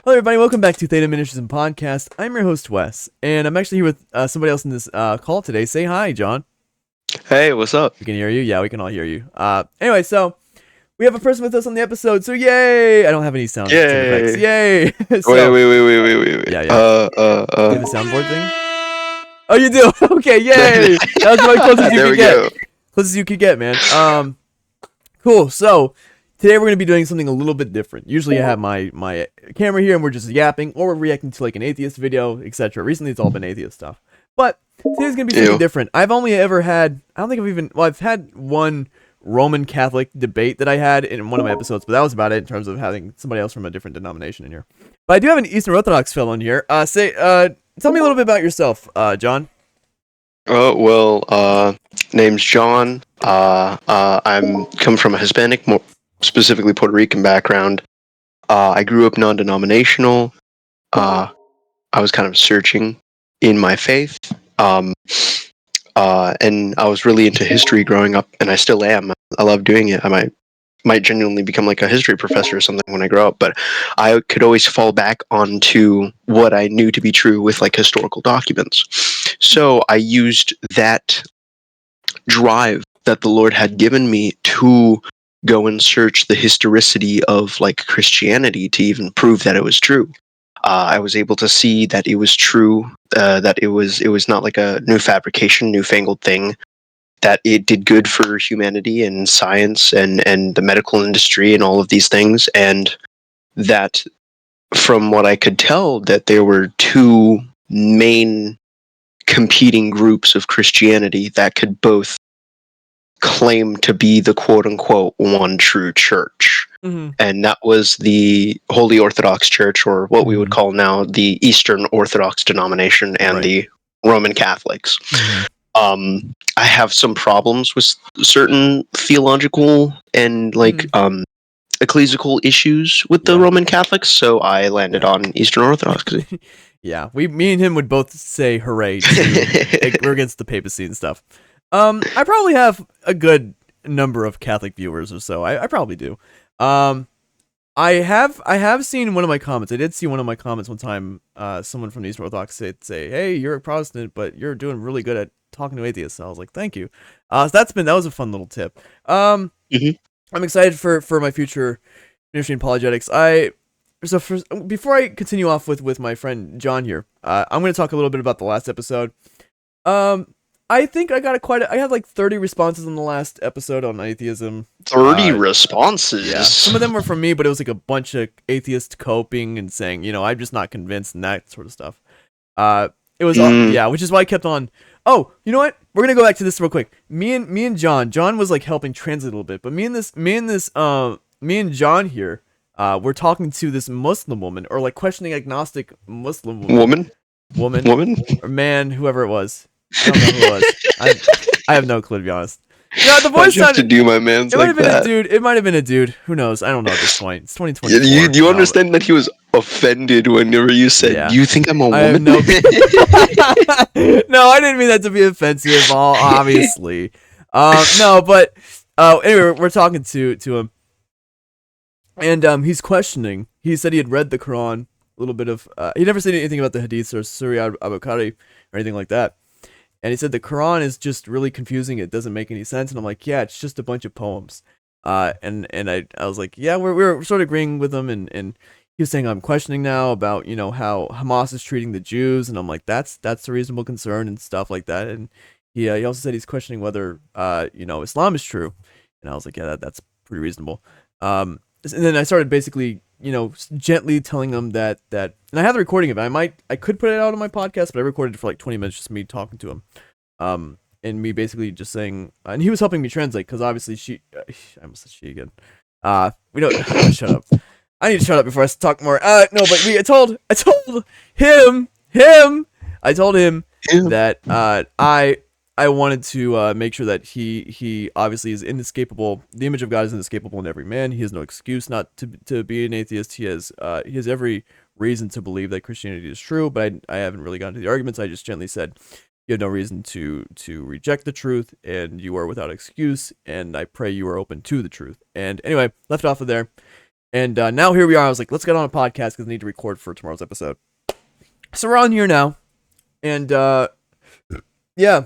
Hello, everybody. Welcome back to Theta Ministries Podcast. I'm your host, Wes, and I'm actually here with somebody else in this call today. Say hi, John. Hey, what's up? We can hear you. Yeah, we can all hear you. Anyway, so we have a person with us on the episode. So yay! I don't have any sound effects. Yay! So, Wait. Yeah. Do the soundboard thing? Oh, you do? Okay, yay! That was about closest you There could we get. go. Closest you could get, man. Cool. So today we're gonna be doing something a little bit different. Usually I have my camera here and we're just yapping, or we're reacting to like an atheist video, etc. Recently it's all been atheist stuff, but today's gonna be something different. I've only ever had, I've had one Roman Catholic debate that I had in one of my episodes, but that was about it in terms of having somebody else from a different denomination in here. But I do have an Eastern Orthodox fellow in here. Tell me a little bit about yourself, John. Oh, well, name's John. I'm come from a Hispanic, more specifically Puerto Rican background. I grew up non-denominational. I was kind of searching in my faith. And I was really into history growing up, and I still am. I love doing it. I might genuinely become like a history professor or something when I grow up, but I could always fall back onto what I knew to be true with like historical documents. So I used that drive that the Lord had given me to go and search the historicity of like Christianity to even prove that it was true. I was able to see that it was true, that it was not like a new fabrication, newfangled thing, that it did good for humanity and science and the medical industry and all of these things, and that from what I could tell, that there were two main competing groups of Christianity that could both claim to be the quote-unquote one true church. Mm-hmm. And that was the Holy Orthodox Church, or what we would call now the Eastern Orthodox denomination, and the Roman Catholics. I have some problems with certain theological and ecclesiastical issues with the Roman Catholics, so I landed on Eastern Orthodoxy. Yeah, me and him would both say hooray we're against the papacy and stuff. I probably have a good number of Catholic viewers or so. I probably do. I have seen one of my comments. I did see one of my comments one time. Someone from the Eastern Orthodox say, "Hey, you're a Protestant, but you're doing really good at talking to atheists." So I was like, "Thank you." So that was a fun little tip. I'm excited for my future ministry in apologetics. Before I continue off with my friend John here, I'm going to talk a little bit about the last episode. I think I had like 30 responses on the last episode on atheism. 30 responses? Yeah. Some of them were from me, but it was like a bunch of atheists coping and saying, I'm just not convinced and that sort of stuff. It was, which is why I kept on. Oh, you know what? We're going to go back to this real quick. Me and John was like helping translate a little bit, but me and John here, we're talking to this Muslim woman, or like questioning agnostic Muslim woman, or man, whoever it was. I don't know who it was. I have no clue, to be honest. Yeah, the voice sounded. To do my man's it might have been that. a dude. It might have been a dude. Who knows? I don't know at this point. It's 2024. You understand that he was offended whenever you said, "Do you think I'm a woman?" I have no. No, I didn't mean that to be offensive. Obviously. No, but anyway, we're talking to him, and he's questioning. He said he had read the Quran, a little bit of. He never said anything about the Hadiths or Surah Al-Bukhari or anything like that. And he said the Quran is just really confusing. It doesn't make any sense. And I'm like, yeah, it's just a bunch of poems. And I was like, yeah, we're sort of agreeing with him. And he was saying, I'm questioning now about, how Hamas is treating the Jews. And I'm like, that's a reasonable concern and stuff like that. And he also said he's questioning whether, Islam is true. And I was like, yeah, that's pretty reasonable. And then I started basically, gently telling him that, and I have the recording of it. I could put it out on my podcast, but I recorded it for like 20 minutes, just me talking to him. And me basically just saying, and he was helping me translate, because obviously I almost said she again. Shut up. I need to shut up before I talk more. No, but I told him that, I wanted to make sure that he obviously is inescapable. The image of God is inescapable in every man. He has no excuse not to be an atheist. He has every reason to believe that Christianity is true, but I haven't really gotten to the arguments. I just gently said, you have no reason to reject the truth, and you are without excuse, and I pray you are open to the truth. And anyway, left off of there. And now here we are. I was like, let's get on a podcast because I need to record for tomorrow's episode. So we're on here now. And yeah.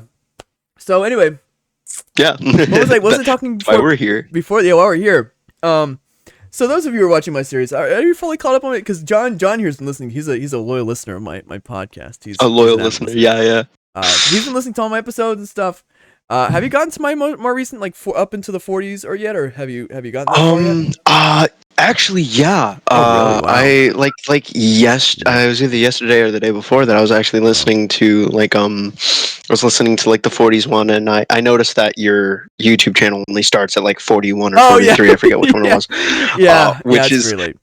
So anyway. Yeah. What was I talking before? Why we're here. While we're here. So those of you who are watching my series, are you fully caught up on it? Because John here's been listening. He's a loyal listener of my podcast. He's a loyal listener. Yeah. He's been listening to all my episodes and stuff. Have you gotten to my more recent, like up into the 40s or yet, or have you gotten that far yet? Actually, yeah. Oh, really? Wow. I was either yesterday or the day before that I was actually listening to I was listening to like the 40s one, and I noticed that your YouTube channel only starts at like 41 or 43. I forget which one it was. Yeah, which is really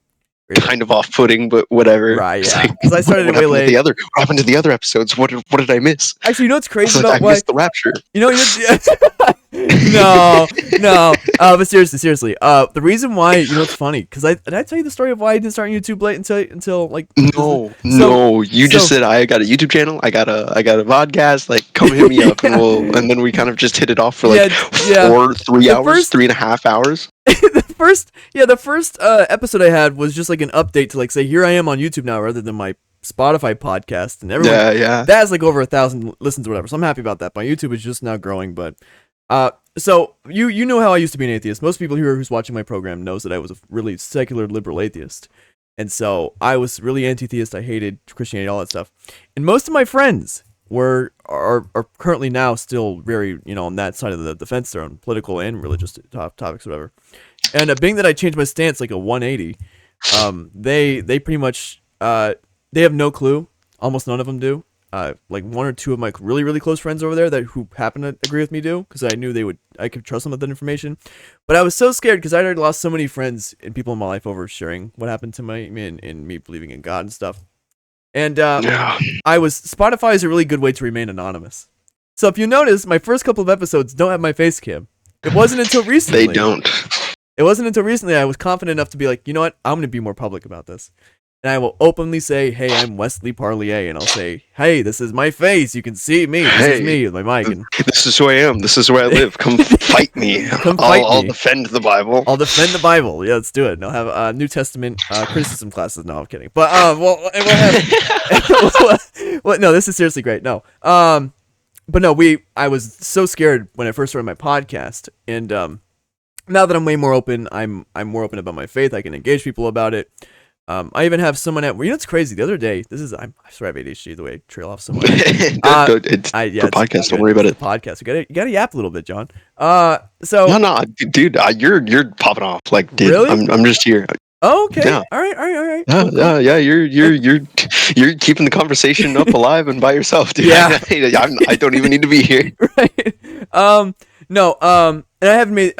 kind of off-putting, but whatever. Right, yeah. Because I started way late. What happened to the other episodes? What did I miss? Actually, you know what's crazy about I missed the rapture. No. But seriously. The reason why, it's funny, because did I tell you the story of why I didn't start YouTube late until like? No. You just said I got a YouTube channel, I got a podcast. Like, come hit me up, and then we kind of just hit it off for like 3 hours, 3.5 hours. the first episode I had was just like an update to like say here I am on YouTube now rather than my Spotify podcast, and everyone that has like over 1,000 listens or whatever. So I'm happy about that. My YouTube is just now growing, but so you know how I used to be an atheist. Most people here who's watching my program knows that I was a really secular liberal atheist, and so I was really anti-theist. I hated Christianity, all that stuff, and most of my friends are currently now still very on that side of the fence. They're on political and religious topics, whatever. And being that I changed my stance like a 180, they pretty much they have no clue. Almost none of them do. Like one or two of my really, really close friends over there who happen to agree with me do, because I knew I could trust them with that information. But I was so scared because I already lost so many friends and people in my life over sharing what happened to me and me believing in God and stuff. And Spotify is a really good way to remain anonymous. So if you notice, my first couple of episodes don't have my face cam. It wasn't until recently. They don't. It wasn't until recently I was confident enough to be like, you know what? I'm going to be more public about this. And I will openly say, hey, I'm Wesley Parlier. And I'll say, hey, this is my face. You can see me. This is me with my mic. And this is who I am. This is where I live. Come fight me. I'll defend the Bible. I'll defend the Bible. Yeah, let's do it. And I'll have New Testament criticism classes. No, I'm kidding. But, we'll have... no, this is seriously great. No. But no, I was so scared when I first started my podcast. And now that I'm way more open, I'm more open about my faith. I can engage people about it. I even have someone at it's crazy. The other day, I swear I have ADHD the way I trail off so much. It's the podcast. Don't worry about it. Podcast. You gotta yap a little bit, John. Dude, you're popping off. Like, dude, really? I'm just here. Oh, okay. Yeah. All right. Yeah. You're keeping the conversation up alive and by yourself, dude. Yeah. I don't even need to be here. Right. No. And I haven't made.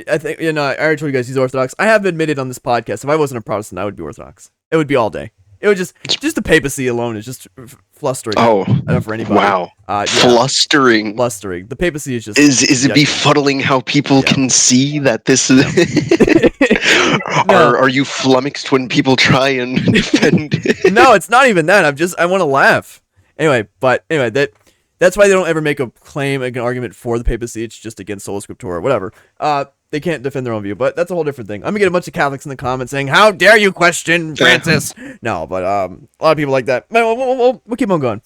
I think I already told you guys he's Orthodox. I have admitted on this podcast if I wasn't a Protestant, I would be Orthodox. It would be all day. It would just the papacy alone is just flustering. For anybody. Wow. Flustering. The papacy is just. Is it befuddling how people can see that this is? Are you flummoxed when people try and defend? No, it's not even that. I want to laugh. Anyway, that's why they don't ever make a claim, like an argument for the papacy. It's just against sola scriptura or whatever. They can't defend their own view, but that's a whole different thing. I'm gonna get a bunch of Catholics in the comments saying, "How dare you question Francis?" No, but a lot of people like that. We'll keep on going.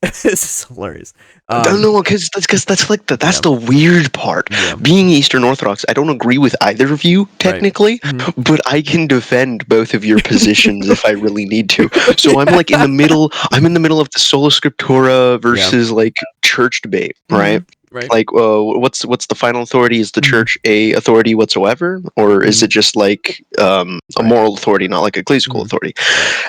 This is hilarious. No, because that's the weird part. Yeah. Being Eastern Orthodox, I don't agree with either of you technically, right. But I can defend both of your positions if I really need to. So I'm like in the middle. I'm in the middle of the sola scriptura versus like church debate, right? Right. Like, what's the final authority? Is the church a authority whatsoever, or is it just like a moral authority, not like ecclesiastical authority?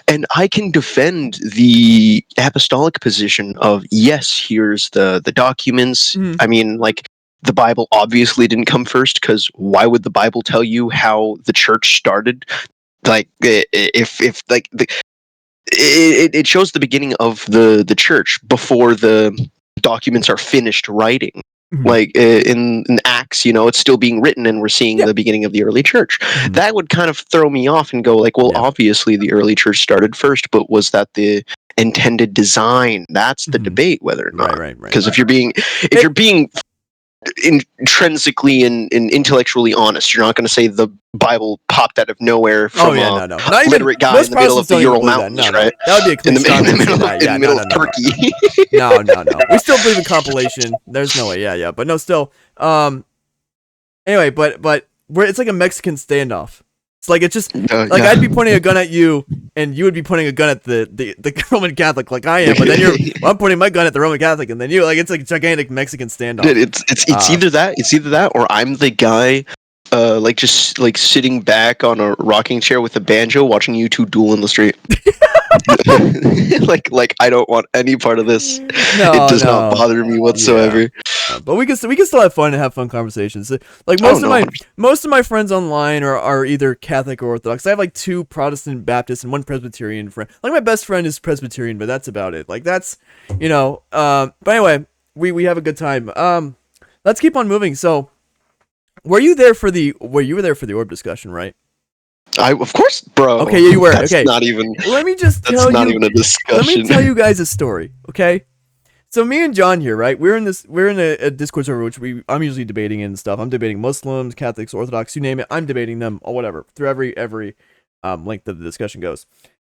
And I can defend the apostolic position of yes, here's the documents. I mean, like the Bible obviously didn't come first, because why would the Bible tell you how the church started? Like, if like it shows the beginning of the church before the documents are finished writing. Like in Acts, it's still being written and we're seeing the beginning of the early church. That would kind of throw me off and go like, well, obviously the early church started first, but was that the intended design? That's the debate, whether or not. Right. Because if you're being intrinsically and intellectually honest. You're not going to say the Bible popped out of nowhere from no. Not even literate guy in most the middle of Protestants the don't even Ural believe that. Mountains, No, right? that would be a complete strong man to say that. In Yeah, the middle no. of Turkey. No. We still believe in compilation. There's no way. Yeah. But no, still. Anyway, but it's like a Mexican standoff. It's like it's just like I'd be pointing a gun at you, and you would be pointing a gun at the Roman Catholic, like I am. But then I'm pointing my gun at the Roman Catholic, and then you, like, it's like a gigantic Mexican standoff. Dude, it's either that, or I'm the guy, like just like sitting back on a rocking chair with a banjo, watching you two duel in the street. like I don't want any part of this. No, It does not bother me whatsoever. Yeah. But we can still have fun and have fun conversations. Like most of my friends online are either Catholic or Orthodox. I have like 2 Protestant Baptist and 1 Presbyterian friend. Like my best friend is Presbyterian, but that's about it. Like that's but anyway, we have a good time. Let's keep on moving. So were you there for the orb discussion, right? Of course, bro. Okay, yeah, you were. That's okay. not even. Let me just tell you. That's not even a discussion. Let me tell you guys a story, okay? So me and John here, right? We're in a Discord server which I'm usually debating and stuff. I'm debating Muslims, Catholics, Orthodox, you name it. I'm debating them or whatever through every length that the discussion goes.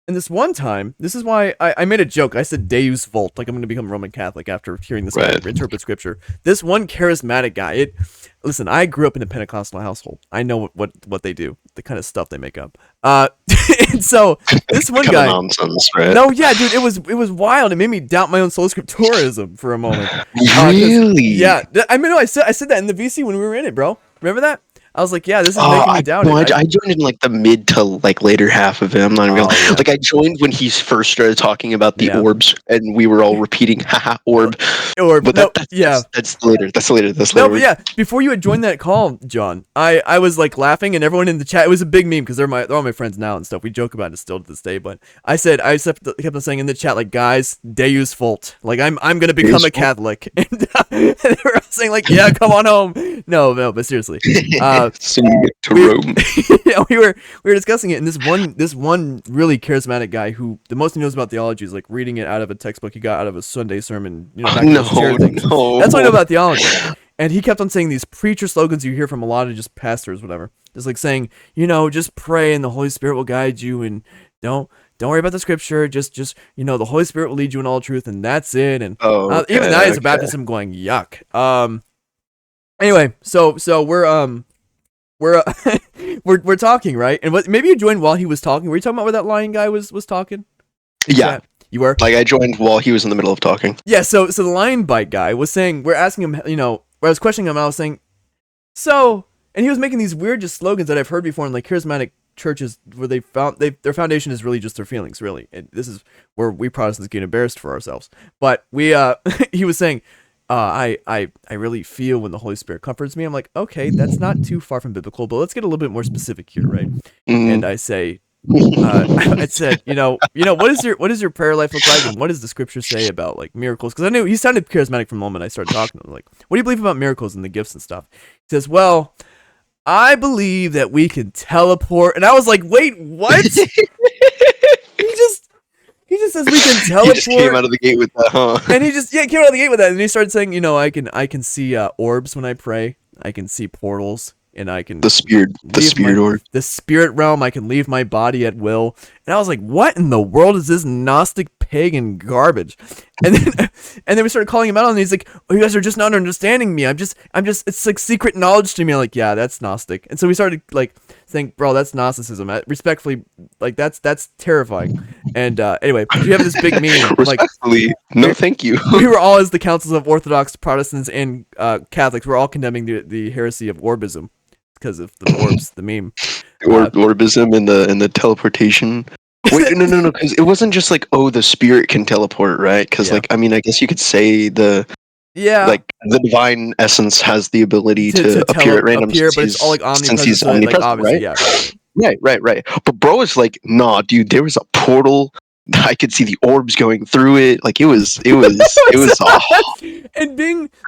And this one time, this is why I made a joke. I said Deus Vult, like I'm going to become Roman Catholic after hearing this guy interpret scripture. This one charismatic guy. Listen, I grew up in a Pentecostal household. I know what they do, the kind of stuff they make up. And so this one guy, nonsense, right? no, yeah, dude, it was wild. It made me doubt my own sola scripturism for a moment. Really? Yeah, I mean, no, I said that in the VC when we were in it, bro. Remember that? I was like, yeah, this is making me doubt it. I joined in like the mid to like later half of it. I'm not even gonna like I joined when he first started talking about the orbs, and we were all repeating haha orb. But that's later. That's later. No, but yeah, before you had joined that call, John, I was like laughing, and everyone in the chat, it was a big meme because they're all my friends now and stuff. We joke about it still to this day, but I kept on saying in the chat, like, guys, Deus Vult, like I'm gonna become a Catholic, and they were all saying like, yeah, come on home. No, but seriously. Rome. Yeah, we were discussing it, and this one really charismatic guy who the most he knows about theology is like reading it out of a textbook he got out of a Sunday sermon. Back in those chair things. No. That's what I know about theology. And he kept on saying these preacher slogans you hear from a lot of just pastors, whatever. Just like saying, just pray and the Holy Spirit will guide you, and don't worry about the scripture. Just the Holy Spirit will lead you in all truth, and that's it. And even that is a Baptist, I'm going yuck. Anyway, so we're talking, right? And maybe you joined while he was talking. Were you talking about where that lion guy was talking? Yeah. You were? Like I joined while he was in the middle of talking. Yeah, so the lion bite guy was saying, we're asking him, where I was questioning him, I was saying, and he was making these weird just slogans that I've heard before in like charismatic churches where their foundation is really just their feelings, really. And this is where we Protestants get embarrassed for ourselves. But he was saying, I really feel when the Holy Spirit comforts me. I'm like, okay, that's not too far from biblical, but let's get a little bit more specific here, right? And I say, I said, what does your prayer life look like, and what does the scripture say about like miracles? Because I knew he sounded charismatic from the moment I started talking to him. Like, what do you believe about miracles and the gifts and stuff? He says, well, I believe that we can teleport. And I was like, wait, what? He just says we can teleport. He just came out of the gate with that, huh? And he just came out of the gate with that, and he started saying, I can see orbs when I pray. I can see portals, and I can the spirit orb. The spirit realm. I can leave my body at will. And I was like, what in the world is this Gnostic pagan garbage? And then we started calling him out on it, and he's like, oh, you guys are just not understanding me. I'm just it's like secret knowledge to me. I'm like, yeah, that's Gnostic. And so we started like saying, bro, that's Gnosticism. Respectfully, like that's terrifying. And anyway, we have this big meme. Respectfully, like, no, thank you. We were all, as the councils of Orthodox, Protestants, and Catholics, we're all condemning the heresy of orbism because of the orbs, the meme. Orbism and the teleportation. Wait, no, because it wasn't just like, oh, the spirit can teleport, right? Because like, I mean, I guess you could say the divine essence has the ability to appear at random, but it's all like omnipresent, since he's omnipresent, right? Yeah. Right. But bro is like, nah, dude, there was a portal. I could see the orbs going through it. Like it was. And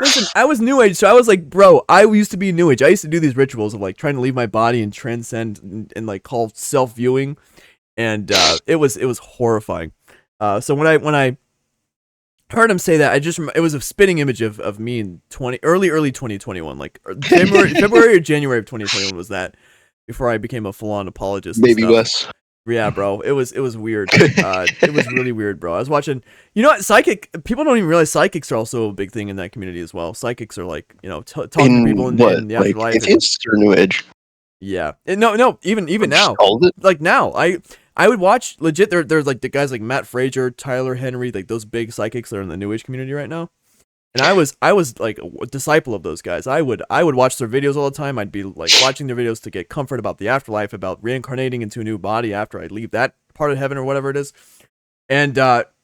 listen, I was New Age, so I was like, bro, I used to be New Age. I used to do these rituals of like trying to leave my body and transcend and like call self-viewing. And it was horrifying. So when I heard him say that. It was a spitting image of me in early 2021, like February or January of 2021 was that, before I became a full-on apologist and Maybe stuff. less. Yeah, bro. It was weird. It was really weird, bro. I was watching. You know what? People don't even realize psychics are also a big thing in that community as well. Psychics are like, talking to people In in what? the Like afterlife. atheists or New Age? Yeah. No. Even Just now, all of it? like now, I would watch legit. There's like the guys like Matt Frazier, Tyler Henry, like those big psychics that are in the New Age community right now. And I was like a disciple of those guys. I would watch their videos all the time. I'd be like watching their videos to get comfort about the afterlife, about reincarnating into a new body after I leave that part of heaven or whatever it is. And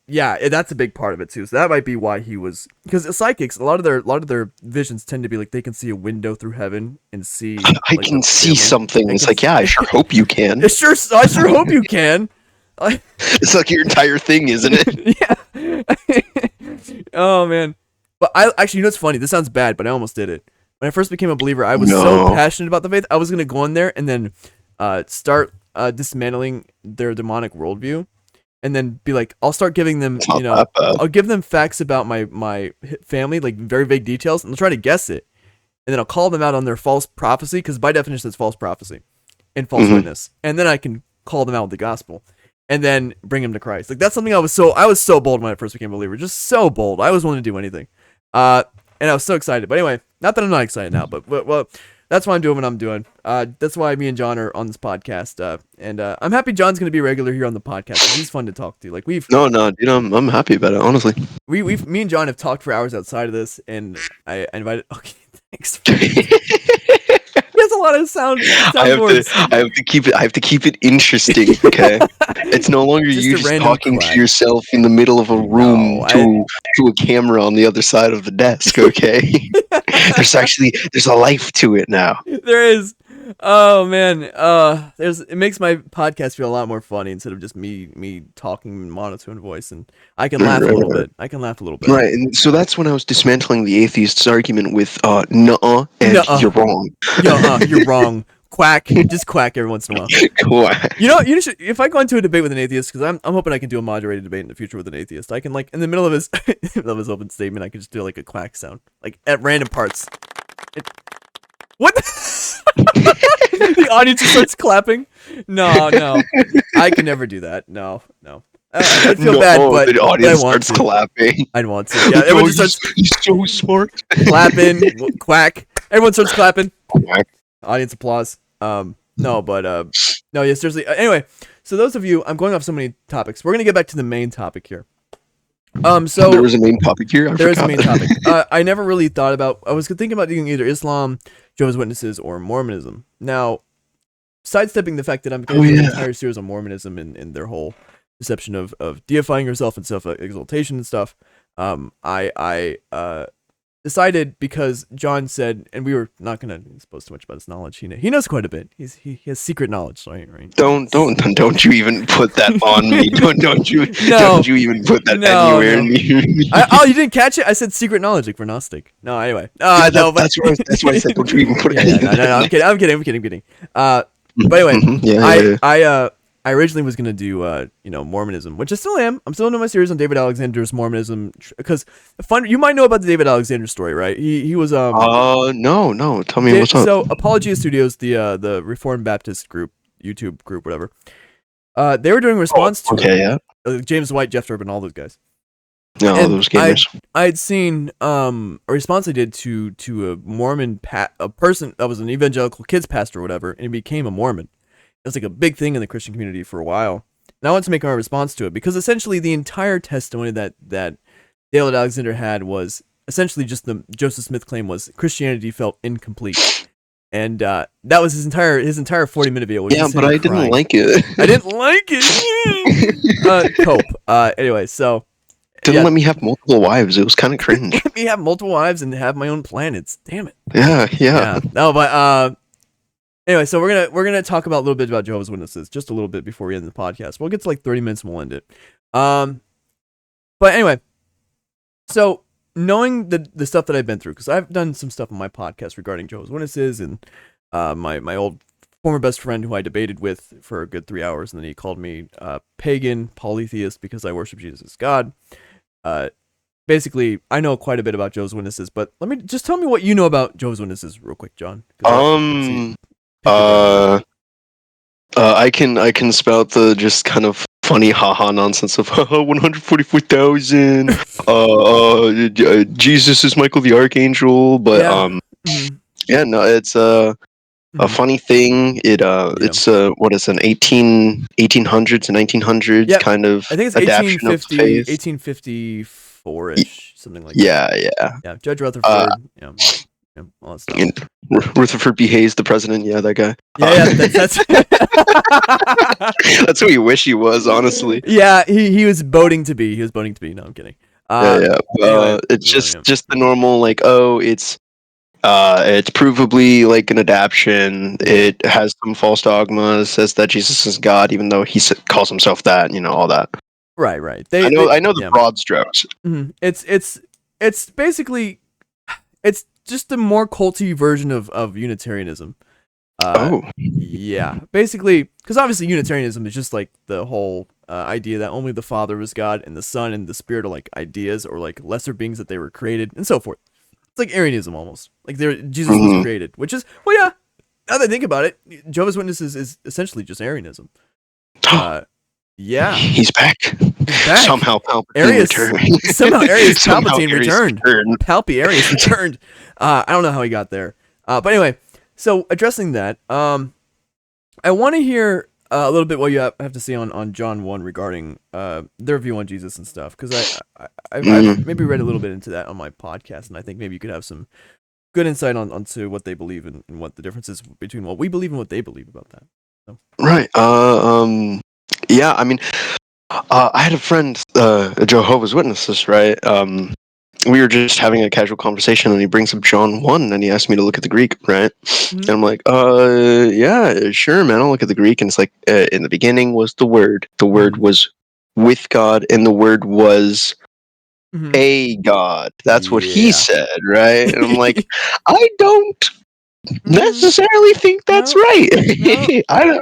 yeah, that's a big part of it too. So that might be why he was, because the psychics, a lot of their visions tend to be like they can see a window through heaven and see. I like, can see family. something. It's like, yeah, I sure hope you can. I sure hope you can. It's like your entire thing, isn't it? Yeah. Oh man. But I actually, you know what's funny? This sounds bad, but I almost did it. When I first became a believer, I was so passionate about the faith. I was gonna go in there and then start dismantling their demonic worldview, and then be like, I'll start giving them, I'll give them facts about my family, like very vague details, and they'll try to guess it, and then I'll call them out on their false prophecy, because by definition it's false prophecy and false witness, and then I can call them out with the gospel, and then bring them to Christ. Like that's something I was so bold when I first became a believer, just so bold. I was willing to do anything. And I was so excited. But anyway, not that I'm not excited now, but well, that's why I'm doing what I'm doing. That's why me and John are on this podcast. And I'm happy John's gonna be regular here on the podcast. He's fun to talk to. Like No, dude, I'm happy about it, honestly. Me and John have talked for hours outside of this, and I invited. Okay, thanks. He has a lot of soundboards. I have to keep it interesting. Okay, it's no longer you just talking to yourself in the middle of a room to a camera on the other side of the desk. Okay, there's a life to it now. There is. Oh man, it makes my podcast feel a lot more funny instead of just me talking in monotone voice, and I can laugh a little bit. I can laugh a little bit. Right, and so that's when I was dismantling the atheist's argument with nuh-uh and you're wrong. You're wrong. Quack, just quack every once in a while. Quack. You should, if I go into a debate with an atheist, because I'm hoping I can do a moderated debate in the future with an atheist. I can, like, in the middle of his open statement, I can just do like a quack sound, like at random parts. What? The audience just starts clapping. No, I can never do that. No. I feel bad, but the audience starts clapping. I'd want to. Yeah, everyone just starts. He's so smart. Clapping, quack. Everyone starts clapping. Quack. Audience applause. No, yeah, seriously. Anyway, so those of you, I'm going off so many topics. We're gonna get back to the main topic here. So there was a main topic here. There is a main topic. I never really thought about. I was thinking about doing either Islam, Jehovah's Witnesses, or Mormonism. Now, sidestepping the fact that I'm going to do an entire series on Mormonism and their whole deception of deifying yourself and self-exaltation and stuff. I decided, because John said, and we were not going to expose too much about his knowledge. He knows quite a bit. He has secret knowledge, right? Don't you even put that on me. Don't you even put that anywhere near me. Oh, you didn't catch it? I said secret knowledge, like for Gnostic. No, anyway. That's why I said don't you even put it. No. I'm kidding. But anyway, I originally was gonna do Mormonism, which I still am. I'm still doing my series on David Alexander's Mormonism, because you might know about the David Alexander story, right? He was no, tell me what's up. So Apologia Studios, the Reformed Baptist group, YouTube group, whatever. They were doing a response to James White, Jeff Durbin, all those guys. Yeah, all those gamers. I'd seen a response I did to a Mormon a person that was an evangelical kids pastor or whatever, and he became a Mormon. It was like a big thing in the Christian community for a while. And I wanted to make my response to it, because essentially the entire testimony that David Alexander had was essentially just the Joseph Smith claim was Christianity felt incomplete. And that was his entire 40-minute video. Yeah, but I didn't like it. I didn't like it. Cope. Anyway, so didn't let me have multiple wives. It was kind of cringe. Let me have multiple wives and have my own planets. Damn it. Yeah. No, but anyway, so we're gonna talk about a little bit about Jehovah's Witnesses, just a little bit before we end the podcast. We'll get to like 30 minutes and we'll end it. But anyway, so knowing the stuff that I've been through, because I've done some stuff on my podcast regarding Jehovah's Witnesses, and my old former best friend who I debated with for a good 3 hours, and then he called me pagan, polytheist, because I worship Jesus as God. basically, I know quite a bit about Jehovah's Witnesses, but let me just tell me what you know about Jehovah's Witnesses real quick, John. 'Cause Um. pick your brain a little bit. I can spout the just kind of funny haha nonsense of 144,000. Jesus is Michael the Archangel, but Yeah. Mhm. yeah, no, it's a Mhm. funny thing. Yeah. It's what is an 1800s and 1900s Yep. kind of I think it's adaptation of the faith. 1854-ish, something like that. Yeah, yeah. Yeah, Judge Rutherford, yeah, all that stuff. And Rutherford B. Hayes, the president. Yeah, that guy. Yeah, that's That's who you wish he was, honestly. Yeah, he was voting to be. He was voting to be. No, I'm kidding. Yeah. Anyway, It's yeah, just the normal like, oh, it's provably like an adaptation. Yeah. It has some false dogmas. Says that Jesus is God, even though he calls himself that. You know, all that. right. I know the broad strokes. Mhm. It's basically it's just a more culty version of Unitarianism. Yeah, basically, because obviously Unitarianism is just like the whole idea that only the Father was God and the Son and the Spirit are like ideas or like lesser beings that they were created and so forth. It's like Arianism almost. Like Jesus was created, which is, well, yeah. Now that I think about it, Jehovah's Witnesses is essentially just Arianism. Yeah, He's back. he's back. Somehow Palpatine returned. Somehow Arius Palpatine Arius returned. returned. Palpy Arius returned. I don't know how he got there. But anyway, so addressing that, I want to hear a little bit what you have to say on John 1 regarding their view on Jesus and stuff, because I've maybe read a little bit into that on my podcast, and I think maybe you could have some good insight onto what they believe and what the difference is between what we believe and what they believe about that. So. Right. Yeah. I mean, I had a friend, a Jehovah's Witnesses, right? We were just having a casual conversation, and he brings up John 1, and he asked me to look at the Greek, right? And I'm like, yeah, sure, man, I'll look at the Greek. And it's like, in the beginning was the Word. The Word was with God, and the Word was a God. That's what he said, right? And I'm like, I don't necessarily think that's right. I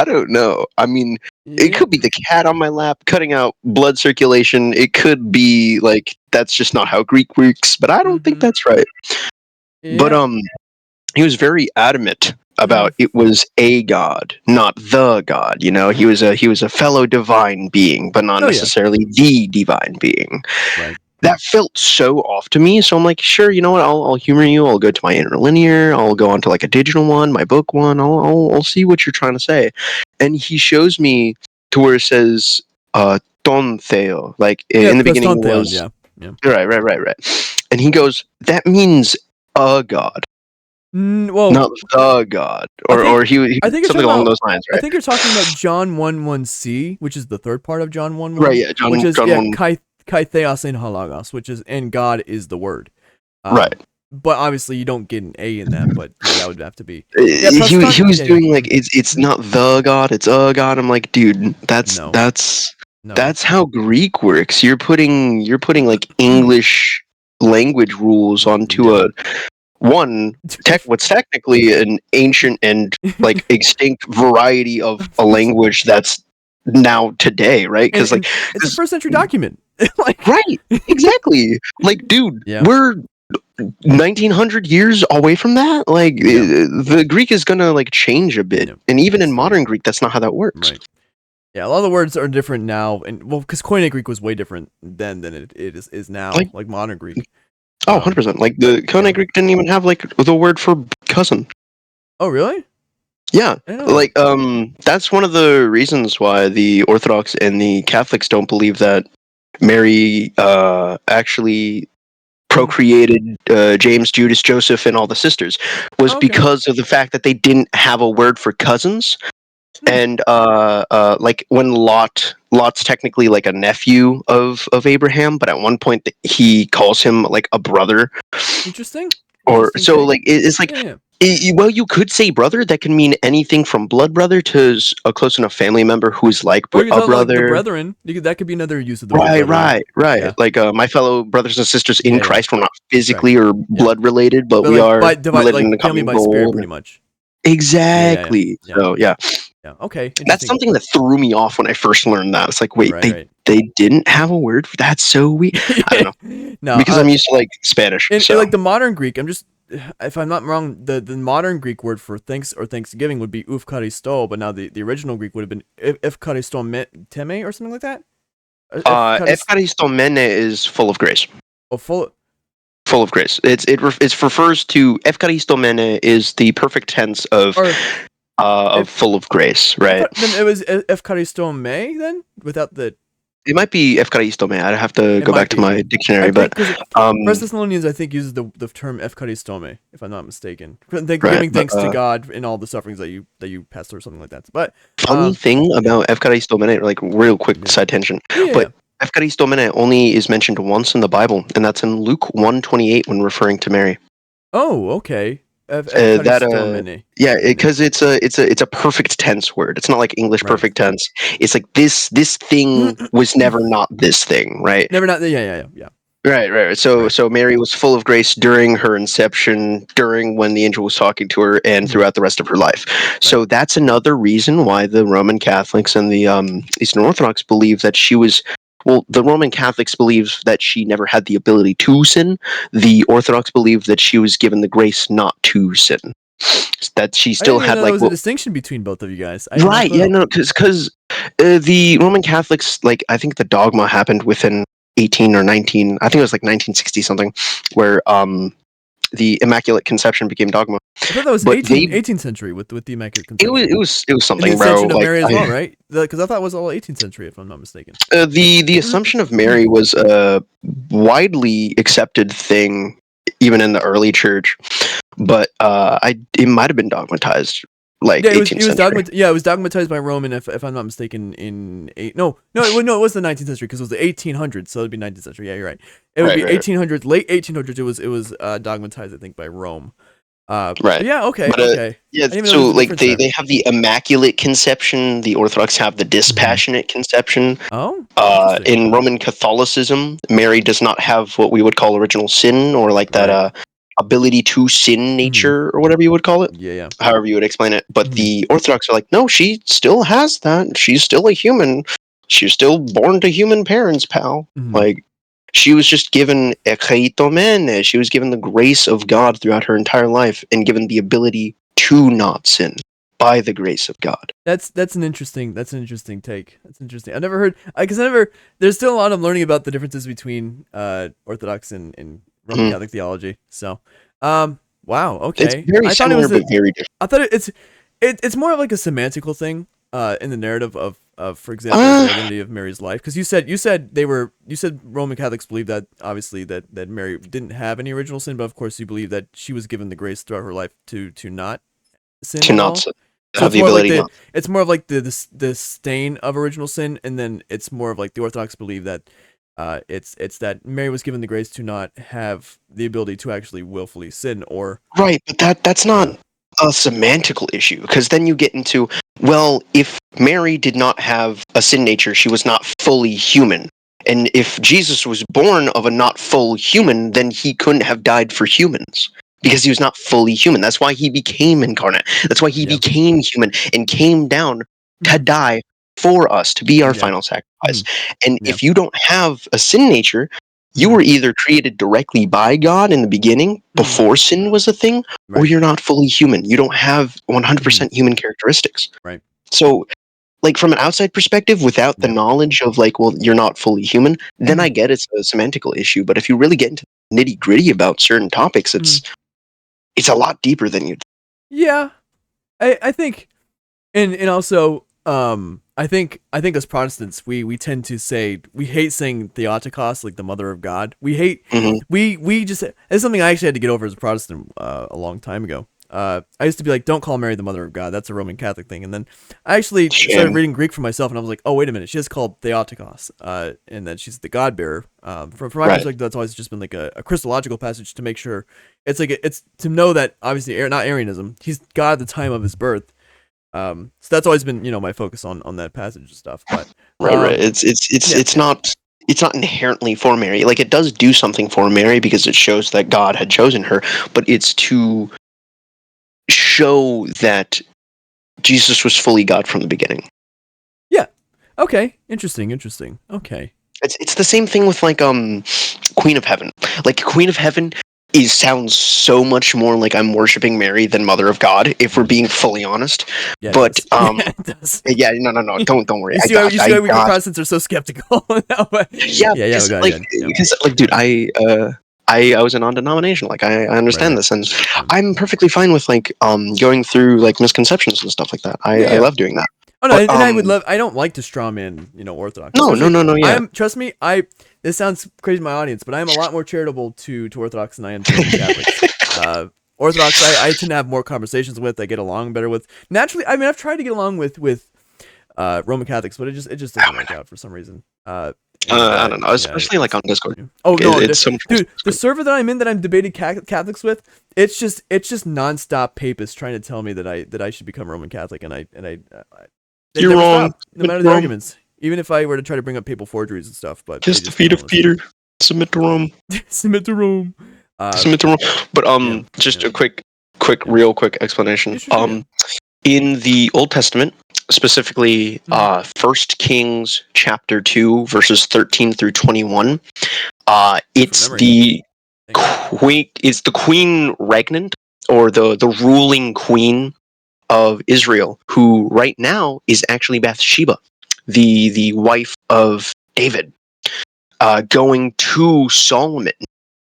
don't know. I mean, it could be the cat on my lap cutting out blood circulation. It could be like that's just not how Greek works, but I don't think that's right. But he was very adamant about it was a God, not the God. You know, he was a fellow divine being, but not necessarily the divine being. Right. That felt so off to me, so I'm like, sure, you know what? I'll humor you. I'll go to my interlinear. I'll go on to like a digital one, my book one. I'll see what you're trying to say. And he shows me to where it says "ton theo," like in the beginning it was right. And he goes, that means a God. Well, not the God, or he I think something along those lines, right? I think you're talking about John 1:1c, which is the third part of John 1:1, right? Yeah, which is John kai theos in halagos, which is and God is the Word, right? But obviously you don't get an A in that, but that would have to be. He was doing like it's not the God, it's a God. I'm like, dude, that's how Greek works. You're putting like English language rules onto what's technically an ancient and like extinct variety of a language that's now today, right? Because like it's a first century document. Like, right, exactly. Like, dude, we're 1900 years away from that. Like, the Greek is gonna like change a bit, and even in modern Greek, that's not how that works. Right. Yeah, a lot of the words are different now, and well, because Koine Greek was way different then than it is now, like modern Greek. Oh, 100%. Like the Koine Greek didn't even have like the word for cousin. Oh, really? Yeah, like that's one of the reasons why the Orthodox and the Catholics don't believe that Mary actually procreated James, Judas, Joseph, and all the sisters, was because of the fact that they didn't have a word for cousins. And like when Lot's technically like a nephew of Abraham, but at one point he calls him like a brother. Interesting. Or so like it's like well, you could say brother. That can mean anything from blood brother to a close enough family member who's like a brother. Like the brethren. That could be another use of the word. Right. Yeah. Like my fellow brothers and sisters in Christ, we're not physically or blood related, but we are related in the family by spirit, pretty much. Exactly. So yeah. Yeah. Okay. That's something that threw me off when I first learned that. It's like, wait, they didn't have a word for that's so weird. I don't know No, because I'm used to like Spanish. in So like the modern Greek, I'm just, if I'm not wrong, the modern Greek word for thanks or Thanksgiving would be Eucharisto, but now the original Greek would have been Eucharisto teme or something like that. Eucharist, Efkaristomene is full of grace. oh, full. Full of grace. It refers to Efkaristomene is the perfect tense Or of if full of grace, I right? thought then it was Eucharisto me then without the. It might be Efkaristome. I'd have to It go might back to be. my I dictionary, think but because um, First Thessalonians I think uses the term Eucharistome if I'm not mistaken. right. Giving But thanks to God in all the sufferings that you pass through, something like that. But funny thing yeah, about Efkaristomene, like real quick yeah, side tangent, yeah, yeah, but yeah. Efkaristomene only is mentioned once in the Bible, and that's in Luke 1:28 when referring to Mary. Oh, okay. That Eucharistomene. yeah, Mene. because it's a perfect tense word. It's not like English Right. perfect tense. It's like this thing was never not this thing, right? Never not. Yeah. Right. So Right. so Mary was full of grace during her inception, during when the angel was talking to her, and Mhm. throughout the rest of her life. Right. So that's another reason why the Roman Catholics and the Eastern Orthodox believe that she was. Well, the Roman Catholics believe that she never had the ability to sin. The Orthodox believe that she was given the grace not to sin. That she I still didn't even had know there like was a what. distinction between both of you guys. I had no Right, yeah, clue. no, because the Roman Catholics, like, I think the dogma happened within 18 or 19, I think it was like 1960 something, where the Immaculate Conception became dogma. I thought that was But they, 18th century with the Immaculate it was, Conception it was, it was and the something, bro. Ascension of Like, Mary as well, right? Because I thought it was all 18th century, if I'm not mistaken. the Assumption of Mary was a widely accepted thing, even in the early church. But it might have been dogmatized, like Yeah, 18th century. it was dogmatized by Rome, and if I'm not mistaken, in it was the 19th century because it was the 1800s, so it'd be 19th century. Yeah, you're right. It would Right, be right, 1800s, late 1800s. It was dogmatized, I think, by Rome. But right. yeah, okay, But okay. yeah, I didn't even know there so was a like difference there. they have the Immaculate Conception. The Orthodox have the Hmm. Dispassionate Conception. Oh, interesting. In Roman Catholicism, Mary does not have what we would call original sin, or like that Right. ability to sin Hmm. nature, or whatever you would call it. Yeah. However you would explain it. But Hmm. the Orthodox are like, no, she still has that. She's still a human. She's still born to human parents, pal. Hmm. Like, she was just given ekaitomene. She was given the grace of God throughout her entire life and given the ability to not sin by the grace of God. That's an interesting take. That's interesting. I never heard because I never. There's still a lot of learning about the differences between Orthodox and Roman Mhm. Catholic theology. So, wow, It's okay. very I thought it similar was but very different. I thought it's more of like a semantical thing in the narrative of for example the Uh, identity of Mary's life because you said Roman Catholics believe that obviously that Mary didn't have any original sin, but of course you believe that she was given the grace throughout her life to not sin to at not all. sin. So Have it's the more of like ability not. the stain of original sin, and then it's more of like the Orthodox believe that it's that Mary was given the grace to not have the ability to actually willfully sin or Right, but that's not uh a semantical issue because then you get into, well, if Mary did not have a sin nature, she was not fully human. And if Jesus was born of a not full human, then he couldn't have died for humans because he was not fully human. That's why he became incarnate. That's why he yeah. became human and came down to Mhm. die for us, to be our Yeah. final sacrifice. Mhm. And Yeah. if you don't have a sin nature, you Mhm. were either created directly by God in the beginning Mhm. before sin was a thing, or Right. you're not fully human. You don't have Mhm. 100% human characteristics. Right. So, like from an outside perspective, without the Yeah. knowledge of like, well, you're not fully human, then I Mhm. get it's a semantical issue. But if you really get into nitty gritty about certain topics, Mhm. it's a lot deeper than you. Yeah. I think and also I think as Protestants we tend to say we hate saying Theotokos, like the mother of God. We hate Hmm. we just it's something I actually had to get over as a Protestant a long time ago. I used to be like, don't call Mary the mother of God. That's a Roman Catholic thing. And then I actually started Shame. reading Greek for myself, and I was like, oh wait a minute, she is called Theotokos, and that she's the God bearer. From my Right. perspective, that's always just been like a Christological passage to make sure it's like it's to know that obviously not Arianism. He's God at the time of his birth. So that's always been my focus on that passage and stuff. But Right. um, yeah, It's not. It's not inherently for Mary. Like it does do something for Mary because it shows that God had chosen her, but it's to show that Jesus was fully God from the beginning. yeah. Okay, interesting. Okay. It's the same thing with like Queen of Heaven. Like Queen of Heaven is sounds so much more like I'm worshiping Mary than Mother of God, if we're being fully honest. Yeah, it But does. Yeah, it does. yeah, no, don't worry. You see why we Protestants are so skeptical. No, but Yeah, yeah, because go like ahead. Yeah. dude, I was a non-denomination. Like I understand Right. this, and Yeah. I'm perfectly fine with like going through like misconceptions and stuff like that. I Yeah. love doing that. Oh no, But and I would love. I don't like to straw man, Orthodox. no, Especially, yeah. trust me. This sounds crazy to my audience, but I am a lot more charitable to Orthodox than I am to Roman Catholics. Orthodox, I tend to have more conversations with. I get along better with. Naturally, I mean, I've tried to get along with Roman Catholics, but it just doesn't work out for some reason. I don't know, Yeah, especially like on Discord. yeah. Oh Like, no, it's so much dude, the server that I'm in that I'm debating Catholics with, it's just nonstop papists trying to tell me that I should become Roman Catholic, and they You're never wrong. stop, no matter the arguments. Even if I were to try to bring up papal forgeries and stuff, but Kiss they the just feet won't of listen. Peter. Submit to Rome. Submit to Rome. Submit to Rome. But Yeah, just yeah, a real quick explanation. yeah, sure, yeah. In the Old Testament, specifically, Mhm. First Kings chapter 2, verses 13 through 21. Good from It's memory. the Thank you. queen regnant, or the ruling queen of Israel, who right now is actually Bathsheba, the wife of David, going to Solomon,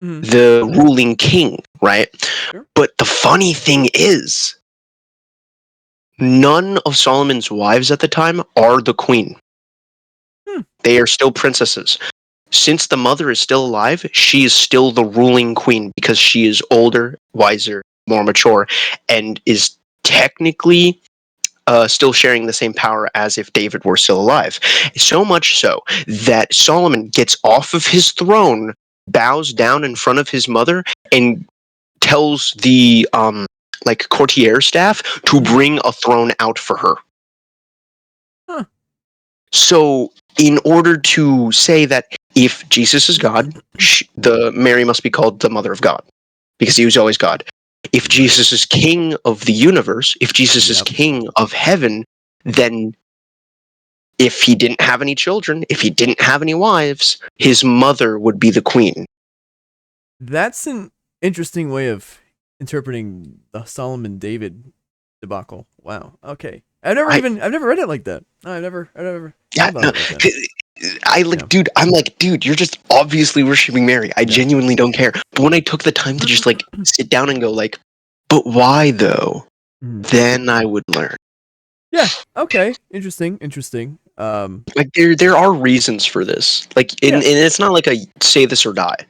Mhm. the ruling king, right? Sure. But the funny thing is, none of Solomon's wives at the time are the queen. Hmm. They are still princesses. Since the mother is still alive, she is still the ruling queen because she is older, wiser, more mature, and is technically still sharing the same power as if David were still alive. So much so that Solomon gets off of his throne, bows down in front of his mother, and tells the like courtier staff to Mhm. bring a throne out for her. Huh. So, in order to say that if Jesus is God, the Mary must be called the Mother of God because he was always God. If Right. Jesus is King of the universe, if Jesus is Yep. King of heaven, then if he didn't have any children, if he didn't have any wives, his mother would be the queen. That's an interesting way of interpreting the Solomon David debacle. Wow. Okay. I I've never read it like that. No, I've never thought yeah about no, it like that. Yeah. I'm like, dude, you're just obviously worshiping Mary. I Yeah. genuinely don't care. But when I took the time to just like sit down and go like, but why though? Mhm. Then I would learn. Yeah. Okay. Interesting. Like there are reasons for this. Like and Yeah. it's not like a say this or die.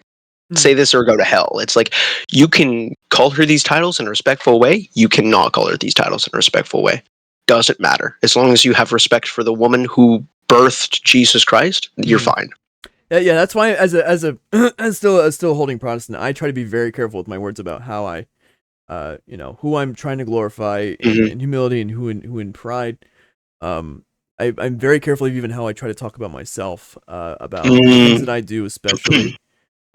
Mhm. Say this or go to hell. It's like you can call her these titles in a respectful way. You cannot call her these titles in a respectful way. Doesn't matter. As long as you have respect for the woman who birthed Jesus Christ, you're Mhm. fine. Yeah. That's why, as a as still holding Protestant, I try to be very careful with my words about how I, who I'm trying to glorify Hmm. in humility and who in pride. Um, I'm very careful of even how I try to talk about myself, about the things Mm. that I do, especially.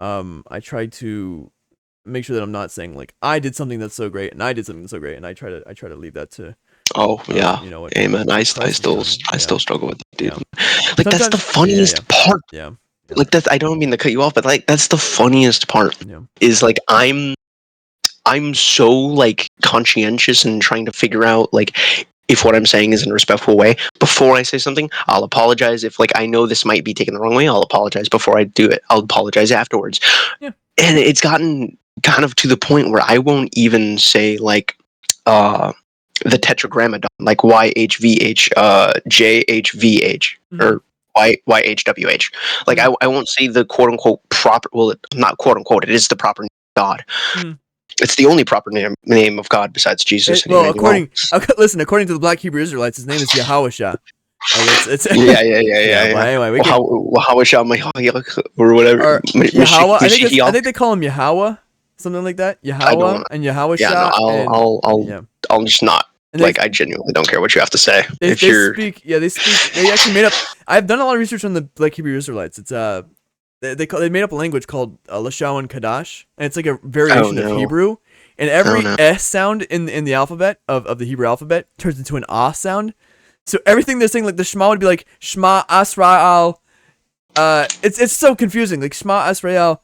I try to make sure that I'm not saying like I did something that's so great and I did something so great, and I try to leave that to Oh yeah, amen. what Christ has done. I Yeah, still struggle with that, dude. yeah. Like that's the Sometimes, funniest part. yeah, yeah, Like that's I don't mean to cut you off, but like that's the funniest part. yeah. Is like I'm so like conscientious and trying to figure out like if what I'm saying is in a respectful way. Before I say something, I'll apologize. If like I know this might be taken the wrong way, I'll apologize before I do it. I'll apologize afterwards. Yeah. And it's gotten kind of to the point where I won't even say like uh the tetragrammaton, like YHVH, JHVH, Mm-hmm. or YHWH. Like Mm-hmm. I won't say the quote unquote proper. Well, not quote unquote. It is the proper name of God. Mm-hmm. It's the only proper name of God besides Jesus and Well, Emmanuel. according to the Black Hebrew Israelites, his name is Yahawashah. Like it's yeah. But Yeah. anyway, we Well, could how is or whatever? or Yahweh. I Mashiach? think they call him Yahweh, something like that. I don't Yahweh want. and Yeah, no. Yahawashah and yeah. I'll just not. And Like, I genuinely don't care what you have to say. If they you're, speak they actually made up. I've done a lot of research on the Black Hebrew Israelites. It's they made up a language called Lashawan Kadash, and it's like a oh variation of no, Hebrew, and oh every no. S sound in the alphabet of the Hebrew alphabet turns into an Ah sound. So everything they're saying, like the Shema would be like Shema Asrael. It's so confusing. Like Shema Asrael,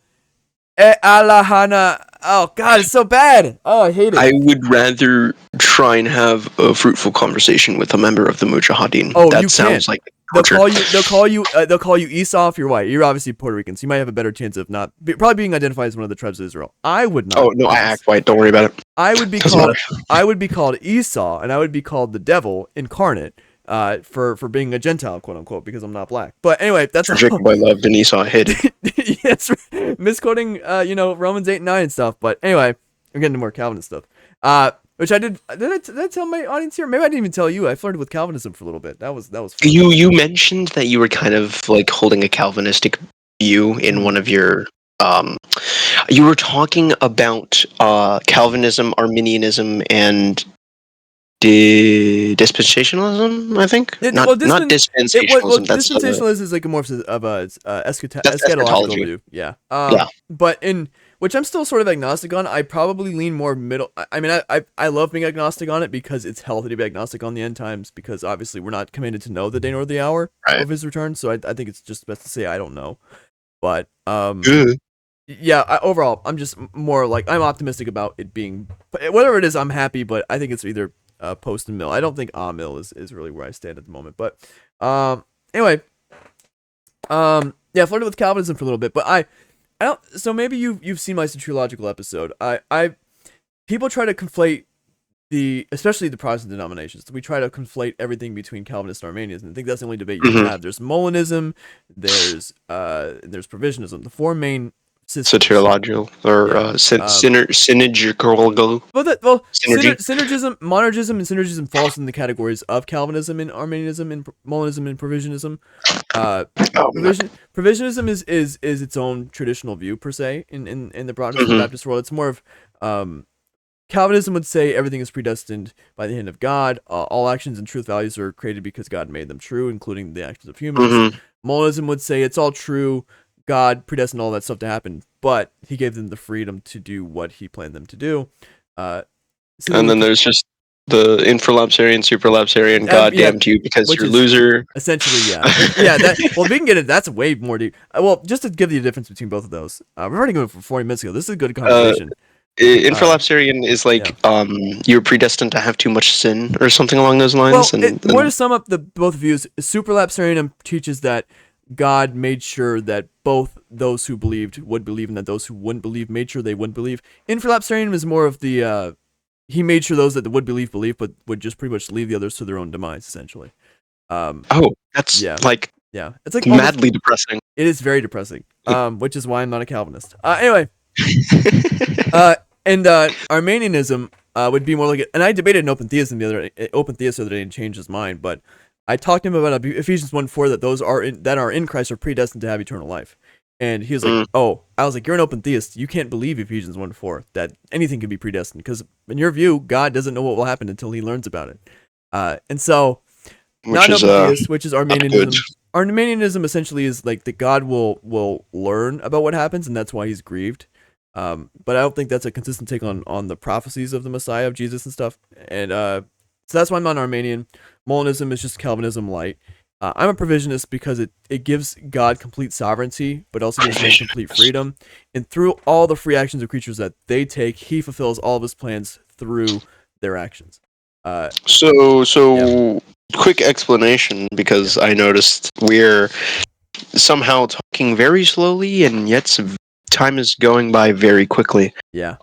Alahana. Oh God, it's so bad. Oh, I hate it. I would rather try and have a fruitful conversation with a member of the Mujahideen. Oh, That you can't. sounds like They'll torture. call you. They'll call you Esau if you're white. You're obviously Puerto Rican, so you might have a better chance of not probably being identified as one of the tribes of Israel. I would not. Oh no, I act white. Don't worry about it. I would be Doesn't called. matter. I would be called Esau, and I would be called the devil incarnate. For being a Gentile, quote unquote, because I'm not black. But anyway, that's For all. Jacob I loved and Esau I hated. Yes, misquoting, Romans 8 and 9 and stuff. But anyway, we're getting to more Calvinist stuff. Which I did. Did I tell my audience here? Maybe I didn't even tell you. I flirted with Calvinism for a little bit. That was fun. You mentioned that you were kind of like holding a Calvinistic view in one of your you were talking about Calvinism, Arminianism, and dispensationalism, I think. Not dispensationalism. That's Dispensationalism is like a more of a that's eschatological eschatology. view. Yeah. Yeah. But in which I'm still sort of agnostic on. I probably lean more middle. I mean, I love being agnostic on it because it's healthy to be agnostic on the end times because obviously we're not commanded to know the day nor the hour Right. of his return. So I think it's just best to say I don't know. But Good. yeah. Overall, I'm just more like I'm optimistic about it being whatever it is. I'm happy, but I think it's either post and mill. I don't think mill is really where I stand at the moment. But anyway, yeah, I flirted with Calvinism for a little bit, but I don't. So maybe you've seen my soteriological episode. People try to conflate especially the Protestant denominations. We try to conflate everything between Calvinists and Arminians, and I think that's the only debate you can have. There's Molinism, there's provisionism. The four main systems. Soteriological or synergical. Synergism, monergism, and synergism falls in the categories of Calvinism and Arminianism and Molinism and provisionism. Provisionism is its own traditional view per se in the Protestant Baptist world. It's more of Calvinism would say everything is predestined by the hand of God. All actions and truth values are created because God made them true, including the actions of humans. Molinism would say it's all true. God predestined all that stuff to happen, but he gave them the freedom to do what he planned them to do. And then there's just the infralapsarian, supralapsarian, goddamn to you because you're a loser. Essentially, yeah. Well, we can get it. That's way more deep. Well, just to give you the difference between both of those, we're already going for 40 minutes ago. This is a good conversation. Infralapsarian is like you're predestined to have too much sin or something along those lines. Well, more to sum up the both views, supralapsarianism teaches that God made sure that both those who believed would believe and that those who wouldn't believe made sure they wouldn't believe. Infralapsarianism is more of the he made sure those that would believe, but would just pretty much leave the others to their own demise, essentially. That's like it's like madly depressing. It is very depressing, which is why I'm not a Calvinist. Anyway, and Arminianism would be more like it. And I debated an open theist the other day and changed his mind, but I talked to him about Ephesians 1:4 that those that are in Christ are predestined to have eternal life. And he was like, oh, I was like, you're an open theist. You can't believe Ephesians 1:4 that anything can be predestined because in your view, God doesn't know what will happen until he learns about it. And so, not an open theist, which is Arminianism. Arminianism essentially is like that God will learn about what happens, and that's why he's grieved. But I don't think that's a consistent take on the prophecies of the Messiah, of Jesus and stuff. And so that's why I'm not an Arminian. Molinism is just Calvinism light. I'm a provisionist because it gives God complete sovereignty, but also gives man complete freedom. And through all the free actions of creatures that they take, he fulfills all of his plans through their actions. Quick explanation, because I noticed we're somehow talking very slowly, and yet time is going by very quickly. Yeah.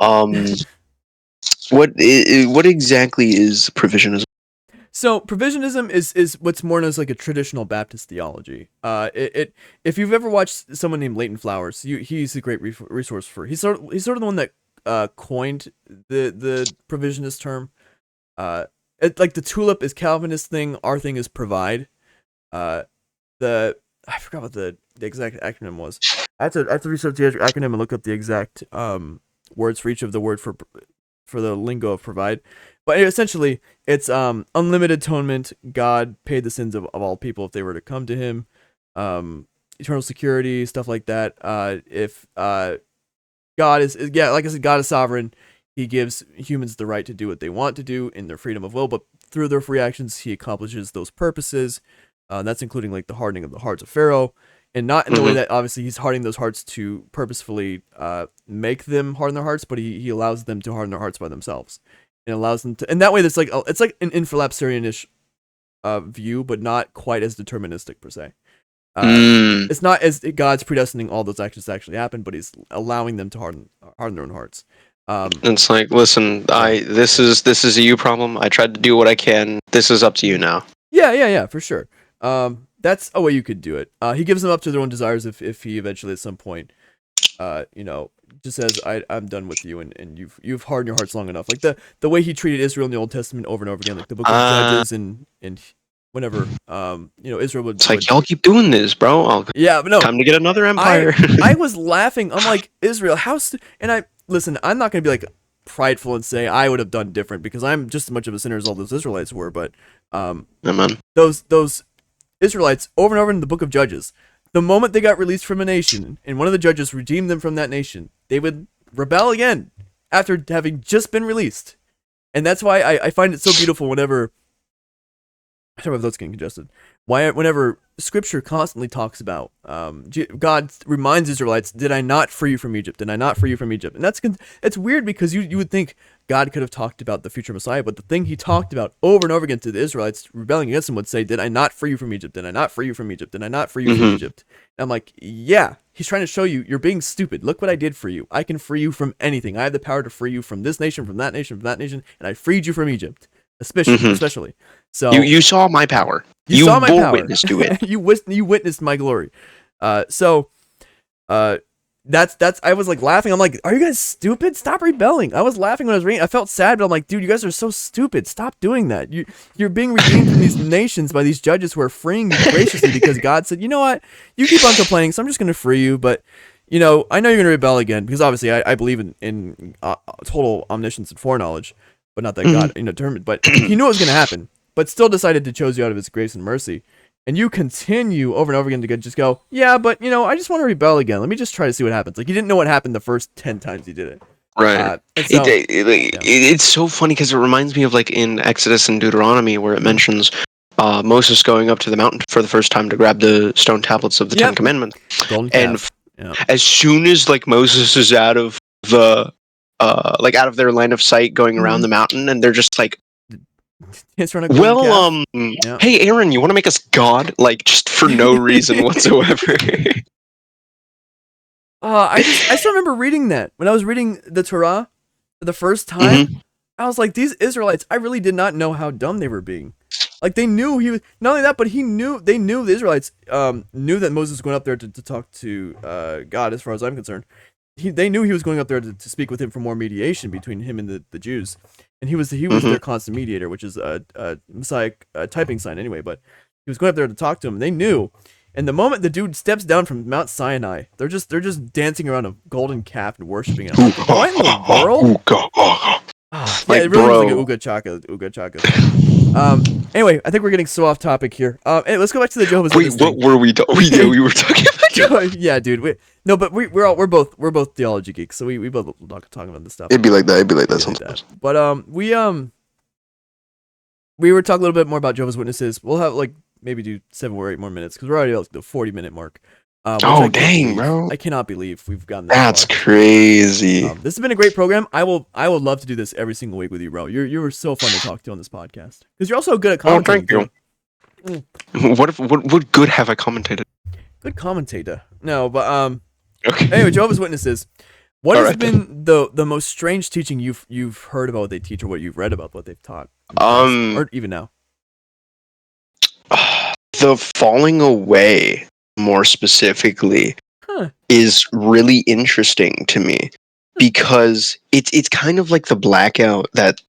What exactly is provisionism? So provisionism is what's more known as like a traditional Baptist theology. If you've ever watched someone named Leighton Flowers, he's a great resource for. He's sort of the one that coined the provisionist term. Like the tulip is Calvinist thing, our thing is provide. I forgot what the exact acronym was. I have to research the acronym and look up the exact words for each of the word for the lingo of provide. But essentially, it's unlimited atonement. God paid the sins of all people if they were to come to him. Eternal security, stuff like that. If God is like I said, God is sovereign. He gives humans the right to do what they want to do in their freedom of will, but through their free actions, he accomplishes those purposes. That's including like the hardening of the hearts of Pharaoh, and not in the way that obviously he's hardening those hearts to purposefully make them harden their hearts, but he allows them to harden their hearts by themselves, and allows them to. And that way, it's like an infralapsarian-ish view, but not quite as deterministic per se. It's not as God's predestining all those actions to actually happen, but he's allowing them to harden their own hearts. It's like, listen, this is a you problem. I tried to do what I can. This is up to you now. Yeah, for sure. That's a way you could do it. He gives them up to their own desires if he eventually at some point, just says, I'm done with you, and you've hardened your hearts long enough. Like the way he treated Israel in the Old Testament over and over again, like the book of Judges and whenever Israel would. It's like, y'all keep doing this, bro. But no, time to get another empire. I was laughing. I'm like, Israel, listen, I'm not gonna be like prideful and say I would have done different, because I'm just as much of a sinner as all those Israelites were. But Amen. Those Israelites over and over in the book of Judges, the moment they got released from a nation and one of the judges redeemed them from that nation, they would rebel again after having just been released. And that's why I find it so beautiful whenever, sorry if that's getting congested, whenever scripture constantly talks about God reminds Israelites, did I not free you from Egypt? Did I not free you from Egypt? And it's weird, because you would think God could have talked about the future Messiah, but the thing he talked about over and over again to the Israelites rebelling against him would say, did I not free you from Egypt? Did I not free you from Egypt? Did I not free you from Egypt? And I'm like, yeah, he's trying to show you, you're being stupid. Look what I did for you. I can free you from anything. I have the power to free you from this nation, from that nation, from that nation, and I freed you from Egypt, especially. So you saw my power. You saw my bore power. witness to it. you witnessed my glory. That's I was like laughing. I'm like, are you guys stupid? Stop rebelling. I was laughing when I was reading. I felt sad, but I'm like, dude, you guys are so stupid. Stop doing that. You're being redeemed from these nations by these judges who are freeing you graciously, because God said, you know what? You keep on complaining, so I'm just going to free you. But I know you're going to rebel again, because obviously I believe in total omniscience and foreknowledge, but not that God determined. But he knew it was going to happen, but still decided to choose you out of his grace and mercy. And you continue over and over again to just go, yeah, but I just want to rebel again. Let me just try to see what happens. Like, he didn't know what happened the first 10 times he did it. Right. So, it's so funny, because it reminds me of like in Exodus and Deuteronomy, where it mentions Moses going up to the mountain for the first time to grab the stone tablets of the Ten Commandments. Golden calf. And as soon as like Moses is out of the out of their line of sight going around the mountain, and they're just like, hey Aaron, you want to make us God? Like, just for no reason whatsoever. I still remember reading that when I was reading the Torah for the first time. I was like, these Israelites, I really did not know how dumb they were being. Like, they knew he was, not only that, but they knew the Israelites knew that Moses was going up there to talk to God, as far as I'm concerned. They knew he was going up there to speak with him for more mediation between him and the Jews. And he was their constant mediator, which is a Messiah typing sign anyway. But he was going up there to talk to him. And they knew. And the moment the dude steps down from Mount Sinai, they're just dancing around a golden calf and worshiping him. Like, what in the world? It really was like an Uga Chaka. Anyway, I think we're getting so off topic here. Hey, let's go back to the Jehovah's Witnesses. Wait, what were we doing? We were talking about yeah, dude. We're both theology geeks, so we both talking about this stuff. It'd be like that sometimes. But we were talking a little bit more about Jehovah's Witnesses. We'll have like maybe do 7 or 8 more minutes, because we're already at the 40-minute mark. Bro! I cannot believe we've gotten That's crazy. This has been a great program. I would love to do this every single week with you, bro. You were so fun to talk to on this podcast, because you're also good at commentating. Oh, thank you. What good have I commentated? Good commentator. No, but okay. Anyway, Jehovah's Witnesses. What has been the most strange teaching you've heard about what they teach, or what you've read about what they've taught? Or even now. The falling away, more specifically, is really interesting to me, because it's kind of like the blackout that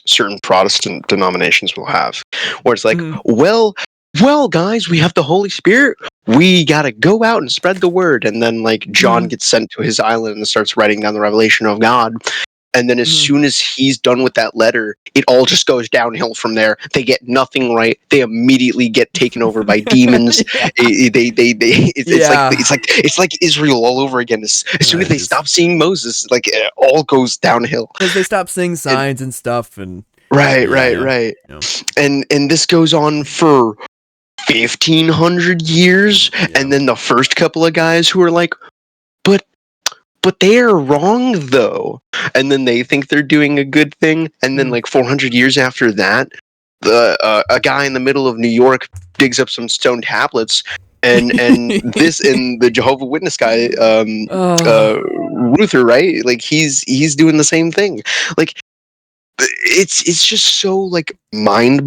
certain Protestant denominations will have, where it's like, well, guys, we have the Holy Spirit. We gotta go out and spread the word. And then, like, John gets sent to his island and starts writing down the revelation of God. And then as soon as he's done with that letter, it all just goes downhill from there. They get nothing right. They immediately get taken over by demons. It's like Israel all over again. As soon as they stop seeing Moses, like, it all goes downhill. Because they stop seeing signs and stuff, and Right, Yeah, right, yeah, right. yeah, And this goes on for 1500 years, yeah. and then the first couple of guys who are like, but they are wrong though, and then they think they're doing a good thing, and then Mhm. like 400 years after that, the a guy in the middle of New York digs up some stone tablets, and this and the Jehovah Witness guy, Oh. Ruther, right? Like he's doing the same thing. Like it's just so like Mhm.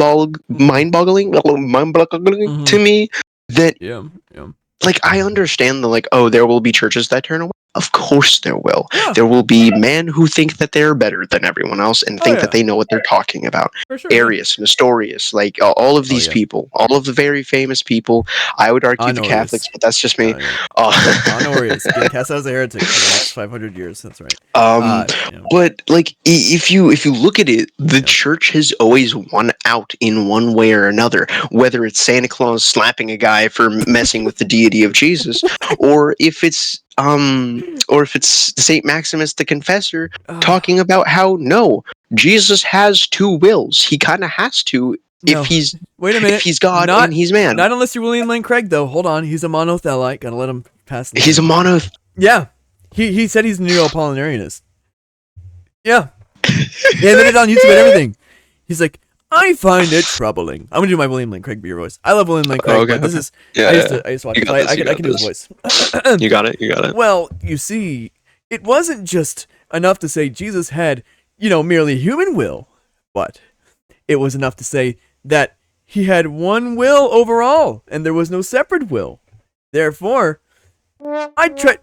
mind boggling to Mhm. me that Yeah, yeah, like I understand the like, oh, there will be churches that turn away. Of course there will. yeah. There will be men who think that they're better than everyone else and Oh think that yeah, they know what they're talking about. for sure. Yeah. Arius, Nestorius, like all of Oh these yeah. people, all of the very famous people. I would I argue the know where he is. Catholics, but that's just me. Yeah. I know Uh, where he is. Getting cast out as a heretic for the next 500 years. That's right. Um, Yeah, but like if you look at it, the yeah. church has always won out in one way or another. Whether it's Santa Claus slapping a guy for messing with the deity of Jesus, or if it's Saint Maximus the Confessor talking about how no, Jesus has two wills. He kind of has to if No. he's Wait a if minute. he's God and Not he's man. not unless you're William Lane Craig though. Hold on. He's a monothelite. Gotta let him pass in He's a there. mono. Yeah. He said he's a neo-Apollinarianist. Yeah. He admitted it on YouTube and everything. He's like, I find it troubling. I'm gonna do my William Lane Craig beer voice. I love William Lane Craig, Okay, but this okay. is Yeah, I used yeah. to watch You it, so got this. You I got can do his this. voice. You got it. You got it. Well, you see, it wasn't just enough to say Jesus had, merely human will, but it was enough to say that he had one will overall, and there was no separate will. Therefore, I try.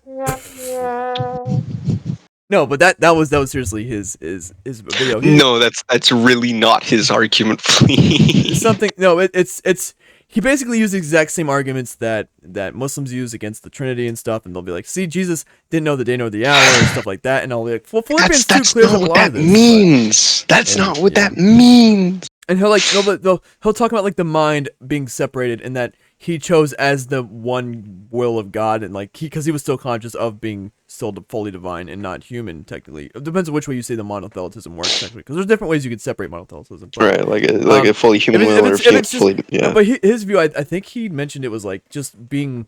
No, but that was seriously his video. No, that's really not his argument, please. Something no it's he basically used the exact same arguments that Muslims use against the Trinity and stuff, and they'll be like, see, Jesus didn't know the day nor the hour and stuff like that, and I'll be like, well, That's Philippians 2 that's clears not up a what lot of that this, but means. That's and not what yeah, that means. and he'll like no, but he'll talk about like the mind being separated and that he chose as the one will of God, and like because he was still conscious of being still fully divine and not human technically. It depends on which way you say the monothelitism works technically, because there's different ways you could separate monothelitism, but Right, like a fully if human it's, will or if it's just, fully yeah. but his view, I think he mentioned it was like just being,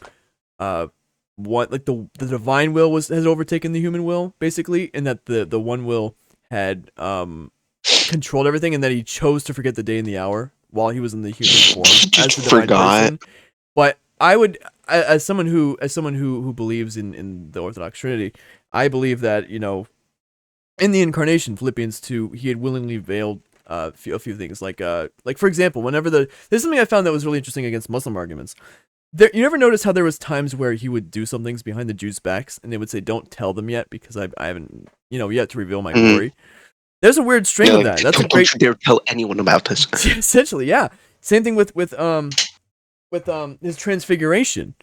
what like the divine will has overtaken the human will basically, and that the one will had controlled everything, and that he chose to forget the day and the hour while he was in the human form as Just the divine forgot. person. But I would, as someone who believes in the Orthodox Trinity, I believe that in the incarnation, Philippians 2, he had willingly veiled a few things, like for example, whenever there's something I found that was really interesting against Muslim arguments. You never notice how there was times where he would do some things behind the Jews' backs, and they would say, "Don't tell them yet, because I haven't yet to reveal my Mm. glory." There's a weird string Yeah, of like that. That's a don't great, you dare tell anyone about this. essentially, yeah. Same thing with his transfiguration.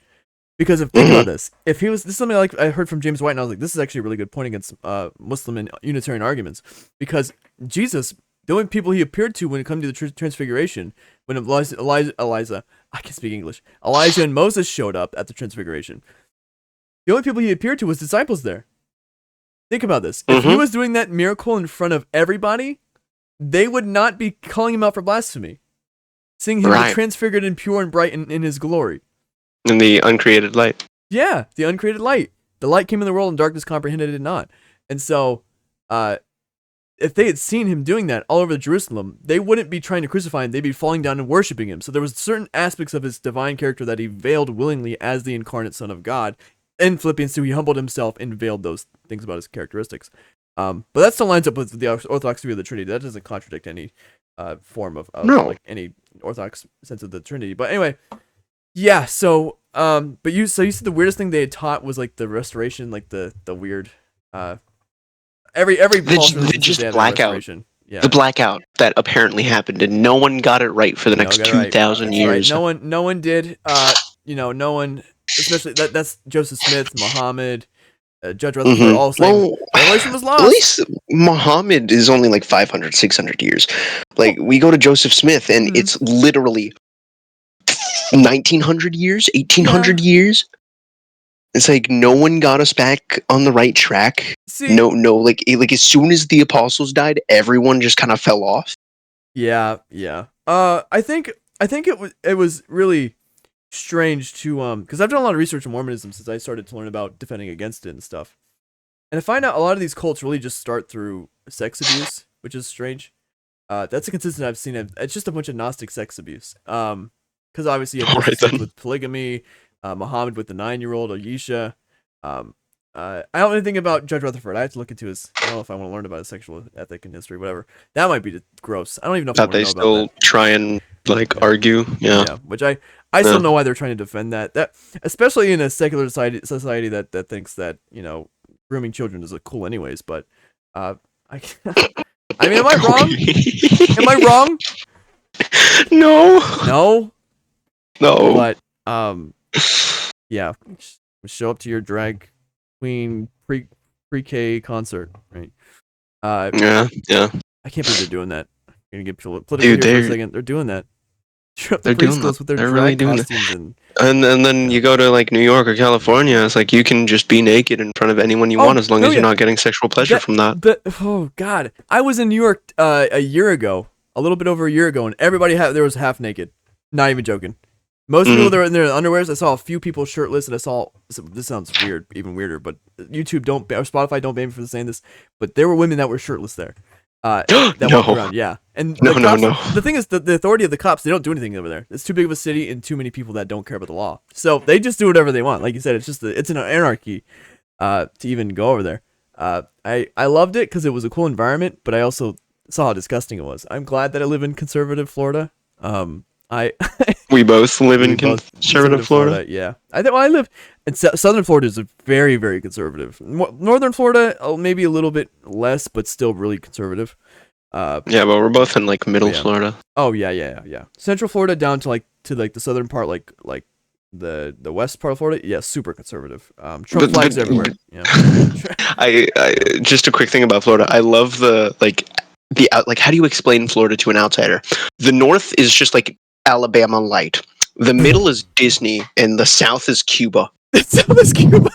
Because think about Hmm. this, if he was, this is something like I heard from James White, and I was like, this is actually a really good point against Muslim and Unitarian arguments, because Jesus, the only people he appeared to when it comes to the transfiguration, when Elijah, I can speak English, Elijah and Moses showed up at the transfiguration, the only people he appeared to was disciples there. Think about this: if he Hmm. was doing that miracle in front of everybody, they would not be calling him out for blasphemy, seeing him Right. transfigured and pure and bright in his glory. In the uncreated light. Yeah, the uncreated light. The light came in the world and darkness comprehended it not. And so, if they had seen him doing that all over Jerusalem, they wouldn't be trying to crucify him. They'd be falling down and worshiping him. So there was certain aspects of his divine character that he veiled willingly as the incarnate Son of God. In Philippians 2, he humbled himself and veiled those things about his characteristics. But that still lines up with the Orthodox view of the Trinity. That doesn't contradict any form of No. like any Orthodox sense of the Trinity. But anyway, yeah, so but you said the weirdest thing they had taught was like the restoration, like the weird every false The religion says just they have that blackout. restoration. Yeah. The blackout that apparently happened, and no one got it right for the next Got it right. 2,000 That's right. years. No one did. No one, especially that's Joseph Smith, Muhammad, Judge Rutherford, Hmm. all saying Well, Revelation was at lost. least Muhammad is only like 500, 600 years. Like, we go to Joseph Smith, and Mhm. it's literally 1900 years, 1800 years. It's like no one got us back on the right track. See, No, like as soon as the apostles died, everyone just kind of fell off. Yeah, yeah. I think it was really strange to because I've done a lot of research on Mormonism since I started to learn about defending against it and stuff. And I find out a lot of these cults really just start through sex abuse, which is strange. That's a consistent I've seen. It's just a bunch of Gnostic sex abuse. Because obviously you have All right Joseph's then. with polygamy, Muhammad with the 9-year-old, Ayesha. Um, I don't know anything about Judge Rutherford. I have to look into his. I don't know if I want to learn about his sexual ethic and history, whatever. That might be gross. I don't even know if I That want to they know about that. still try and like Yeah, argue. Yeah. yeah. Which I still Yeah. know why they're trying to defend that. That especially in a secular society that thinks that grooming children is cool anyways. But I I mean, am I wrong? Am I wrong? No. No, No. but yeah, show up to your drag queen pre-K concert, right? Uh, Yeah. Yeah. I can't believe they're doing that. I'm gonna get political Dude, here for a second. They're doing that. Show up to they're doing that. preschools with their They're really drag doing it. costumes and And then yeah. you go to like New York or California, it's like you can just be naked in front of anyone you want Oh as long no, as you're yeah, not getting sexual pleasure from that. that oh god, I was in New York a year ago, a little bit over a year ago, and everybody there was half naked. Not even joking. Most people Mm. that were in their underwears, I saw a few people shirtless, and I saw this sounds weird, even weirder, but YouTube don't or Spotify don't ban me for saying this, but there were women that were shirtless there, that walked No. around, yeah. And No, the no, cops, no. the thing is, the authority of the cops, they don't do anything over there. It's too big of a city and too many people that don't care about the law, so they just do whatever they want. Like you said, it's an anarchy, to even go over there. I loved it because it was a cool environment, but I also saw how disgusting it was. I'm glad that I live in conservative Florida. I We both live we in both conservative Florida. Yeah, I think I live in southern Florida is a very very conservative. Northern Florida, maybe a little bit less, but still really conservative. Uh, Yeah, but we're both in like middle yeah. Florida. Oh yeah. Central Florida down to the southern part, like the west part of Florida. Yeah, super conservative. Trump flags everywhere. Yeah. I just a quick thing about Florida. I love like how do you explain Florida to an outsider? The north is just like Alabama light. The middle is Disney and the south is Cuba. South is Cuba.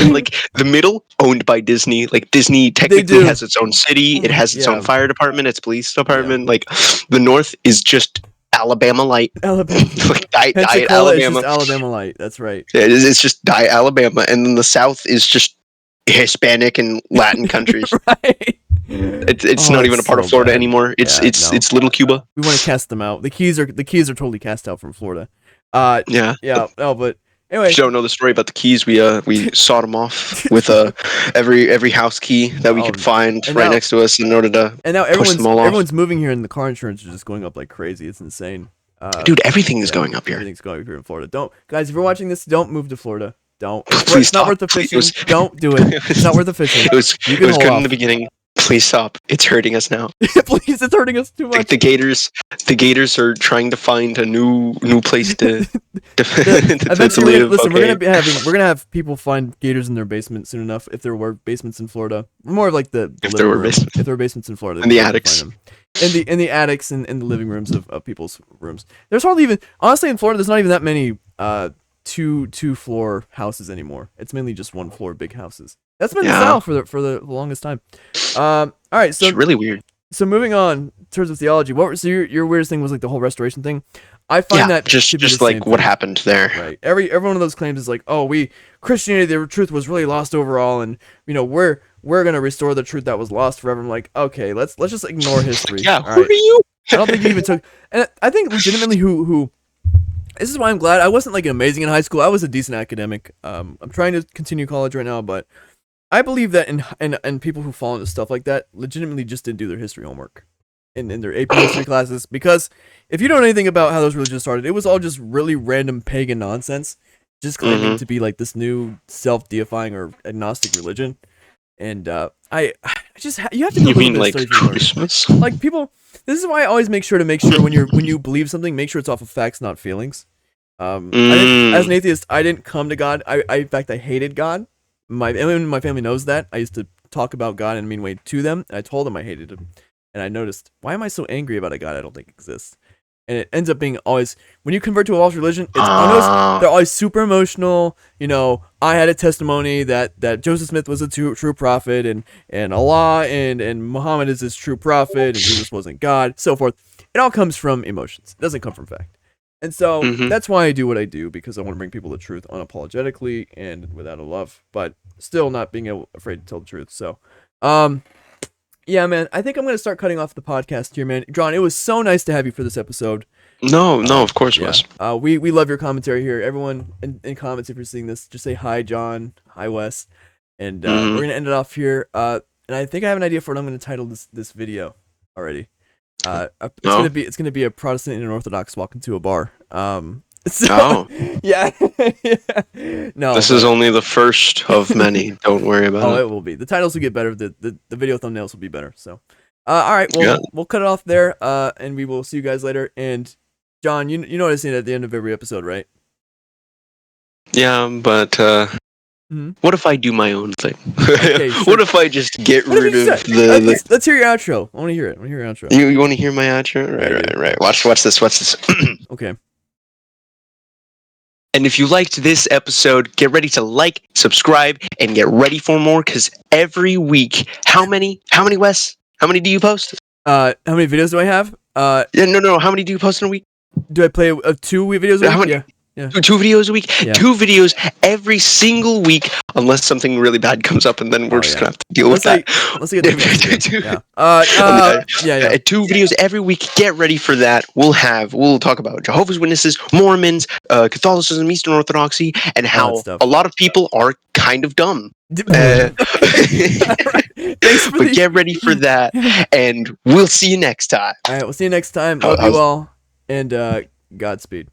Like the middle owned by Disney. Like Disney They technically do. has its own city, it has its own Yeah. fire department, its police Yeah. department. Like the north is just Alabama light. Alabama. Like diet Pensacola is just Alabama. Alabama light. That's right. It's just diet Alabama, and then the south is just Hispanic and Latin countries. Right. It's Oh, not it's even a part of so Florida bad. anymore. Yeah, no. It's little Cuba. We want to cast them out. The Keys are totally cast out from Florida. Yeah. Yeah. No, but If anyway. you don't know the story about the keys, we sawed them off with every house key that we Oh, could find and right now- next to us in order to And now push them all off. everyone's moving here, and the car insurance is just going up like crazy. It's insane. Dude, everything is Yeah, going up here. Everything's going up here in Florida. Don't, guys, if you're watching this, don't move to Florida. Don't. Please It's not stop. worth the Please. fishing. Don't do it. It's not worth the fishing. It was You it can was hold good off. in the beginning. Please stop. It's hurting us now. Please, it's hurting us too Like much. the gators are trying to find a new place to Eventually, live. listen, Okay. we're gonna have people find gators in their basement soon enough. If there were basements in Florida, more of like the If living there were room. basements. If there were basements in Florida, In the we're gonna attics. find them. In the attics and in the living rooms of people's rooms. There's hardly even, honestly, in Florida, there's not even that many two floor houses anymore. It's mainly just one floor big houses. That's been the Yeah. style for the longest time. All right, so It's really weird. so moving on in terms of theology, so your weirdest thing was like the whole restoration thing. I find that just to be the like same what thing. happened there. Right. Every one of those claims is like, oh, Christianity, the truth was really lost overall, and we're gonna restore the truth that was lost forever. I'm like, okay, let's just ignore history. Yeah, All who right. are you? I don't think you even took, and I think legitimately who. This is why I'm glad I wasn't like amazing in high school. I was a decent academic. I'm trying to continue college right now, but I believe that in people who fall into stuff like that legitimately just didn't do their history homework in their AP history classes, because if you don't know anything about how those religions started, it was all just really random pagan nonsense, just claiming to be like this new self-deifying or agnostic religion. And I just you have to do a You little mean bit of like study to learn. Christmas? Like people, this is why I always make sure when you believe something, make sure it's off of facts, not feelings. As an atheist, I didn't come to God. In fact, I hated God. My family knows that. I used to talk about God in a mean way to them, and I told them I hated him. And I noticed, why am I so angry about a God I don't think exists? and it ends up being always when you convert to a false religion, it's always they're always super emotional. You know, I had a testimony that Joseph Smith was a true prophet, and Allah and Muhammad is his true prophet, and Jesus wasn't God, so forth. It all comes from emotions. It doesn't come from fact. And so that's why I do what I do, because I want to bring people the truth unapologetically and without a love, but still not being afraid to tell the truth. So, yeah, man, I think I'm going to start cutting off the podcast here, man. John, it was so nice to have you for this episode. No, of course, Wes. We love your commentary here. Everyone in comments, if you're seeing this, just say hi, John. Hi, Wes. And we're going to end it off here. And I think I have an idea for what I'm going to title this video already. It's gonna be a Protestant and an Orthodox walk into a bar. Yeah. No, this is only the first of many. Don't worry about it. Oh, it will be. The titles will get better. The video thumbnails will be better. So, all right. Well, we'll cut it off there. And we will see you guys later. And John, you know what I say at the end of every episode, right? Yeah, but what if I do my own thing? Okay, sure. What if I just get rid of the? Let's hear your outro. I want to hear it. I want to hear your outro. You want to hear my outro? Right. Watch this. Okay. And if you liked this episode, get ready to like, subscribe, and get ready for more. Because every week, how many, Wes? How many do you post? How many videos do I have? No. How many do you post in a week? Do I play 2 videos a week? Yeah. Yeah. 2 videos a week? Yeah. 2 videos every single week, unless something really bad comes up, and then we're just going to have to deal with that. Let's get the yeah. 2 videos every week. Get ready for that. We'll talk about Jehovah's Witnesses, Mormons, Catholicism, Eastern Orthodoxy, and how a lot of people are kind of dumb. But get ready for that, and we'll see you next time. All right, we'll see you next time. Love you all, and Godspeed.